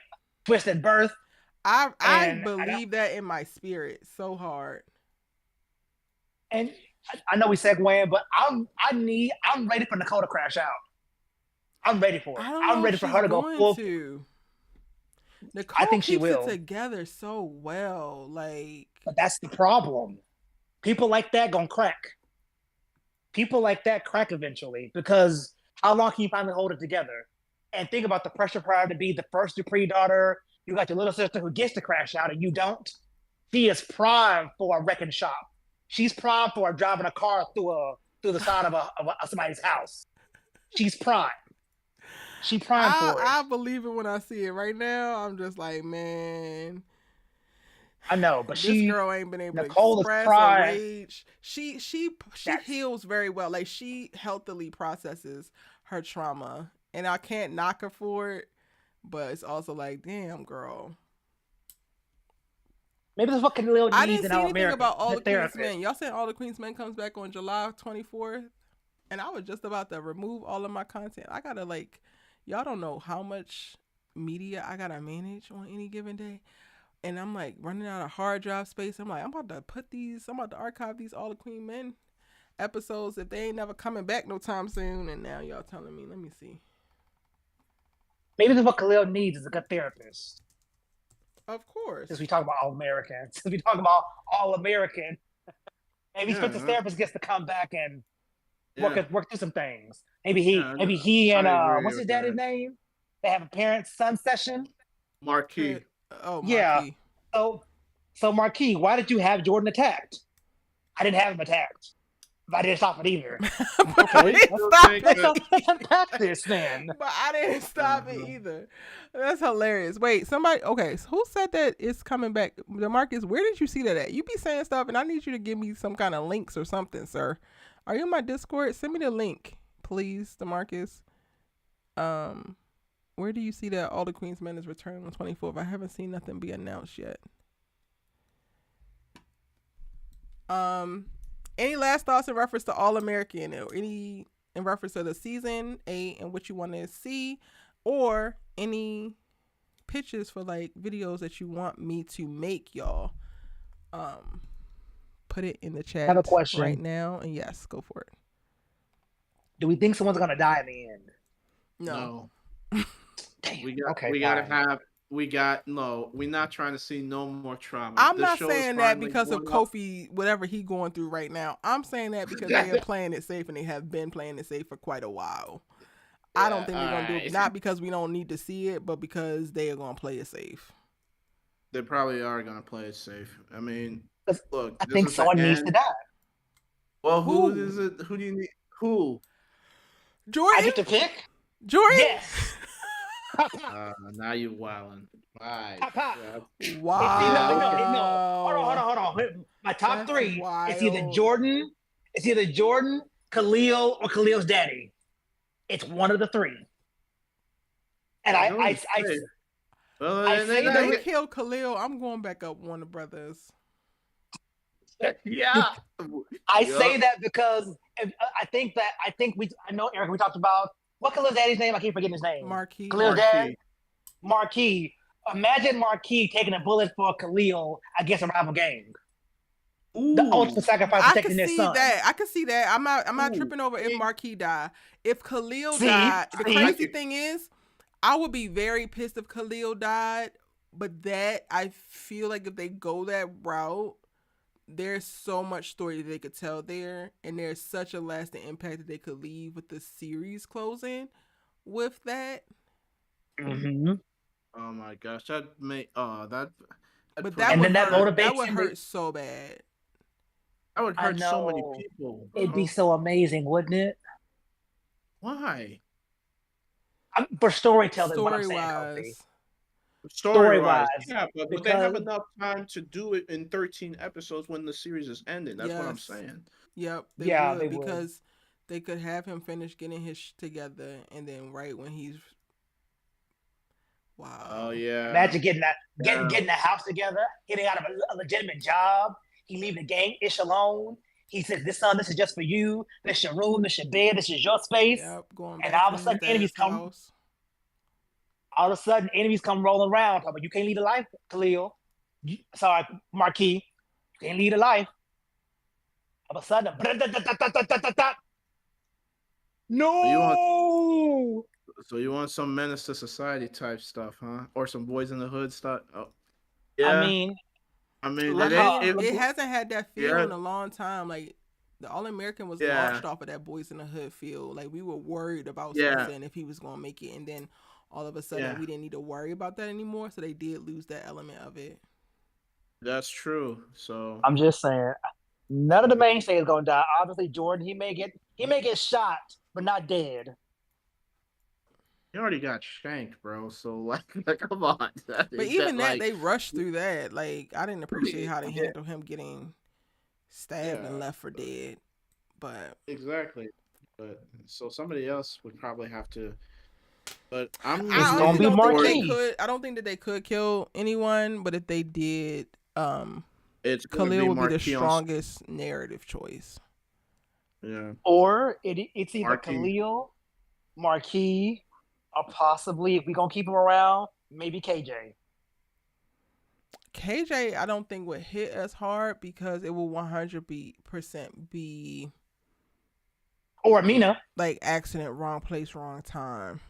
S3: twisted birth.
S1: I believe that in my spirit so hard.
S3: And I know we segueing, but I'm ready for Nicole to crash out. I'm ready for it.
S1: I don't know
S3: I'm ready
S1: if
S3: for
S1: she's
S3: her to go
S1: going
S3: full.
S1: to. Nicole
S3: I think she
S1: keeps it
S3: will.
S1: together so well. Like,
S3: But that's the problem. People like that gonna crack. People like that crack eventually because how long can you finally hold it together? And think about the pressure prior to be the first Dupree daughter. You got your little sister who gets to crash out and you don't. She is primed for a wrecking shop. She's primed for driving a car through the side of somebody's house. She's primed. She primed for it.
S1: I believe it when I see it. Right now, I'm just like, man.
S3: I know, but
S1: this girl ain't been able
S3: Nicole
S1: to express or rage. She heals very well. Like she healthily processes her trauma, and I can't knock her for it. But it's also like, damn, girl.
S3: Maybe that's what Khalil needs.
S1: I didn't
S3: in
S1: see
S3: our
S1: anything
S3: America,
S1: about All the Queen's
S3: therapist.
S1: Men. Y'all said All the Queen's Men comes back on July 24th, and I was just about to remove all of my content. I gotta y'all don't know how much media I gotta manage on any given day. And I'm like running out of hard drive space. I'm like, I'm about to archive these All the Queen Men episodes if they ain't never coming back no time soon. And now y'all telling me, let me see.
S3: Maybe that's what Khalil needs is a good therapist.
S1: Of course.
S3: Since we talk about All American. Since we talk about All American. Maybe Spencer's therapist gets to come back and work through some things. Maybe he and what's his daddy's name? They have a parent-son session.
S2: Marquis.
S1: Marquis.
S3: Yeah. So Marquis, why did you have Jordan attacked? I didn't have him attacked. But I didn't stop it either.
S1: Okay,
S3: let's unpack this, man.
S1: But I didn't stop it either. That's hilarious. Wait, somebody. Okay, so who said that it's coming back? DeMarcus, where did you see that at? You be saying stuff, and I need you to give me some kind of links or something, sir. Are you in my Discord? Send me the link, please, DeMarcus. Where do you see that All the Queen's Men is returning on 24th? I haven't seen nothing be announced yet. Any last thoughts in reference to All American, or any in reference to the season 8 and what you want to see, or any pitches for like videos that you want me to make, y'all? Put it in the chat.
S3: I have a question
S1: right now, and yes, go for it.
S3: Do we think someone's gonna die in the end?
S1: No.
S3: Damn.
S2: We're not trying to see no more trauma.
S1: I'm not saying that because of Kofi, whatever he going through right now. I'm saying that because they are playing it safe, and they have been playing it safe for quite a while. Yeah, I don't think they're going to do it, not because we don't need to see it, but because they are going to play it safe.
S2: They probably are going to play it safe. I mean, look.
S3: I think someone needs to die.
S2: Well, who
S1: Who?
S2: is it? Who do you need? Who?
S3: I
S1: Jordan?
S3: get to pick.
S1: Jordan?
S3: Yes. Pop pop
S2: Now you wildin'. Right.
S3: pop pop. It's no,
S2: Yeah.
S3: no,
S2: Okay.
S3: no.
S1: Wow.
S3: Hold on. My top
S1: That's
S3: three. It's either
S1: wild.
S3: Jordan. It's either Jordan, Khalil, or Khalil's daddy. It's one of the three. And
S2: I know what you say. Well,
S3: I
S2: and then
S3: say
S1: If
S3: that
S1: they
S3: with
S1: kill Khalil, I'm going back up Warner Brothers.
S2: yeah.
S3: I say
S2: Yup.
S3: that because I know Eric. We talked about what Khalil's daddy's name. I keep forgetting his name.
S1: Marquis.
S3: Khalil's dad,
S2: Marquee.
S3: Marquis. Imagine Marquis taking a bullet for Khalil against a rival gang. The
S2: Ooh.
S3: ultimate sacrifice
S1: I could
S3: protecting his
S1: see
S3: son.
S1: that. I could see that. I'm not
S2: Ooh.
S1: tripping over if Marquis died. If Khalil
S3: See,
S1: died, the
S3: see,
S1: crazy thing is, I would be very pissed if Khalil died. But that I feel like if they go that route, there's so much story that they could tell there, and there's such a lasting impact that they could leave with the series closing with that.
S3: Mhm.
S2: Oh my gosh, that may that
S1: But that
S3: and
S1: would
S3: then that
S1: hurt. That
S3: motivates
S1: would
S3: him.
S1: hurt so bad.
S2: that would
S3: I
S2: hurt so many
S3: know
S2: people,
S3: it'd be
S2: bro.
S3: so amazing, wouldn't it?
S2: Why?
S3: For storytelling, what I'm
S1: Story
S3: saying, Kofi.
S1: wise.
S2: Story
S3: Story
S2: wise,
S3: wise,
S2: yeah, but would they have
S3: because
S2: enough time to do it in 13 episodes when the series is ending? That's what I'm
S1: Yes.
S2: saying.
S1: Yep, they
S3: yeah, they
S1: would
S3: would.
S1: because they could have him finish getting his together, and then right when he's
S2: Oh
S1: wow.
S2: yeah,
S3: Imagine getting
S2: yeah,
S3: getting the house together, getting out of a legitimate job. He leave the gang ish alone. He says, "This son, this is just for you. This your room. This your bed. This is your space."
S1: Yep, going
S3: And
S1: back
S3: all
S1: to
S3: of a
S1: his
S3: sudden, enemies
S1: dad's
S3: come.
S1: house.
S3: All of a sudden, enemies come rolling around. Talking about, you can't lead a life, Khalil. Sorry, Marquis. You can't lead a life. All of a sudden,
S2: So you want
S3: no.
S2: some menace to society type stuff, huh? Or some boys in the hood stuff? Oh
S3: I
S2: yeah.
S3: mean,
S2: I mean,
S1: I
S2: it ain't.
S1: mean, it hasn't had that feel
S2: Yeah,
S1: in a long time. Like the All American was
S2: yeah,
S1: launched off of that Boys in the Hood feel. Like we were worried about
S2: yeah,
S1: Spencer and if he was gonna make it, and then all of a sudden
S2: yeah.
S1: we didn't need to worry about that anymore. So they did lose that element of it.
S2: That's true. So
S3: I'm just saying, none of the mainstays is gonna die. Obviously, Jordan, he may get shot, but not dead.
S2: you already got shanked, bro. So like come on.
S1: But
S2: Is that
S1: even that,
S2: like
S1: they rushed through that. Like I didn't appreciate how they
S2: yeah,
S1: handled him getting stabbed and
S2: yeah,
S1: left for dead. But
S2: exactly. But so somebody else would probably have to. But
S3: It's
S1: I
S2: I'm
S3: gonna
S1: honestly
S2: leaning
S3: be
S1: don't think that they
S2: towards
S3: Marquis.
S1: could. I don't think that they could kill anyone. But if they did,
S2: it's gonna
S1: Khalil
S2: be
S1: would be the
S2: Marquis on.
S1: strongest narrative choice.
S2: Yeah,
S3: Or it's either
S2: Marquis.
S3: Khalil, Marquis, or possibly, if we're gonna keep him around, maybe KJ.
S1: KJ, I don't think would hit as hard because it will 100% be
S3: Or Amina.
S1: like accident, wrong place, wrong time.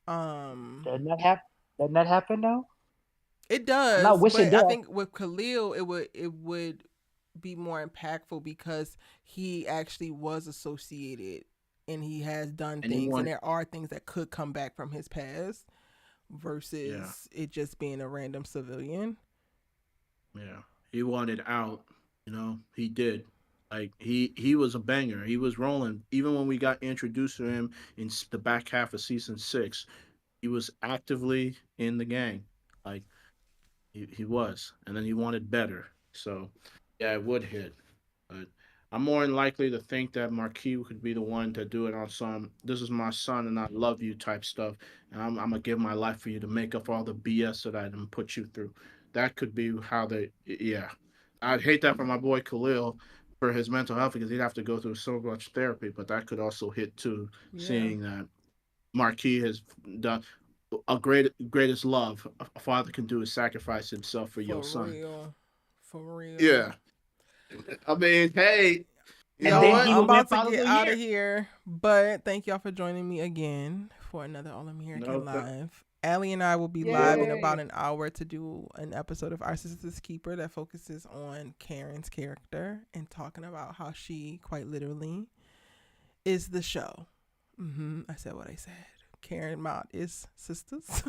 S1: Um,
S3: Doesn't that happen though?
S1: it
S3: I'm not
S1: does,
S3: wishing
S1: but I
S3: death.
S1: think with Khalil, it would be more impactful because he actually was associated and he has done things, and
S2: Anyone?
S1: there are things that could come back from his past
S2: Yeah,
S1: versus it just being a random civilian.
S2: yeah. He wanted out. He did. Like he was a banger. He was rolling. Even when we got introduced to him in the back half of season 6, he was actively in the gang. Like he was, and then he wanted better. So yeah, it would hit. But I'm more than likely to think that Marquis could be the one to do it on some "this is my son and I love you" type stuff, and I'm gonna give my life for you to make up for all the BS that I didn't put you through. That could be how they. Yeah, I'd hate that for my boy Khalil for his mental health because he'd have to go through so much therapy. But that could also hit too,
S1: Yeah,
S2: seeing that Marquis has done a greatest love a father can do is sacrifice himself for your
S1: for
S2: son.
S1: real, for real.
S2: Yeah, I mean, hey, you
S3: And
S2: know
S3: then
S1: Y'all,
S3: he
S2: what?
S1: I'm
S3: would win
S1: about to
S3: Father of
S1: get
S3: the
S1: out of
S3: Year.
S1: here, but thank y'all for joining me again for another All
S2: No,
S1: American Live. Allie and I will be live
S2: no,
S1: in about
S3: Yay.
S1: an hour to do an episode of Our Sister's Keeper that focuses on Karen's character and talking about how she quite literally is the show. I said what I said. Karen Mott is Sisters.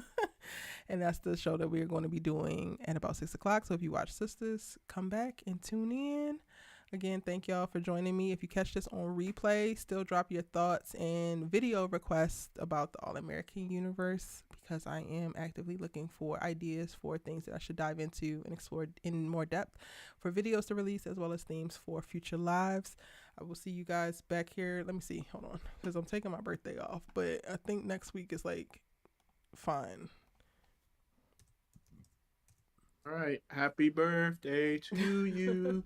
S1: And that's the show that we're going to be doing at about 6 o'clock. So if you watch Sisters, come back and tune in. Again, thank y'all for joining me. If you catch this on replay, still drop your thoughts and video requests about the All-American universe, because I am actively looking for ideas for things that I should dive into and explore in more depth for videos to release, as well as themes for future lives. I will see you guys back here. Let me see. Hold on, because I'm taking my birthday off, but I think next week is like fine.
S2: All right. Happy birthday to you.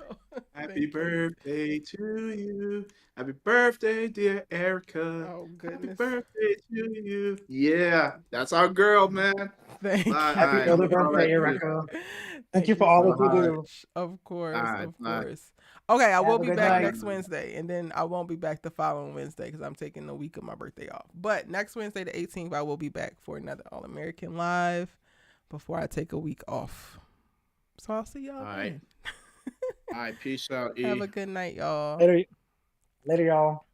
S2: Happy
S1: Thank you.
S2: birthday to you. Happy birthday, dear Erica.
S1: Oh,
S2: Happy
S1: goodness.
S2: birthday to you. Yeah, that's our girl, man.
S1: Thank
S2: Bye.
S1: you.
S2: All
S3: Happy
S2: right.
S3: early
S2: I'm gonna holler
S3: birthday,
S2: at you.
S3: Erica. Thank
S1: Thank
S3: you
S1: you
S3: for all
S1: so
S3: that you do.
S1: much. Of course,
S2: All right.
S1: of
S2: Bye.
S1: course. Okay, I will
S3: Have a
S1: be
S3: good
S1: back
S3: night.
S1: next Wednesday, and then I won't be back the following Wednesday because I'm taking a week of my birthday off. But next Wednesday, the 18th, I will be back for another All American Live before I take a week off. So I'll see y'all
S2: All right.
S1: then.
S2: All right. Peace out, E.
S1: Have a good night, y'all.
S3: Later, y'all.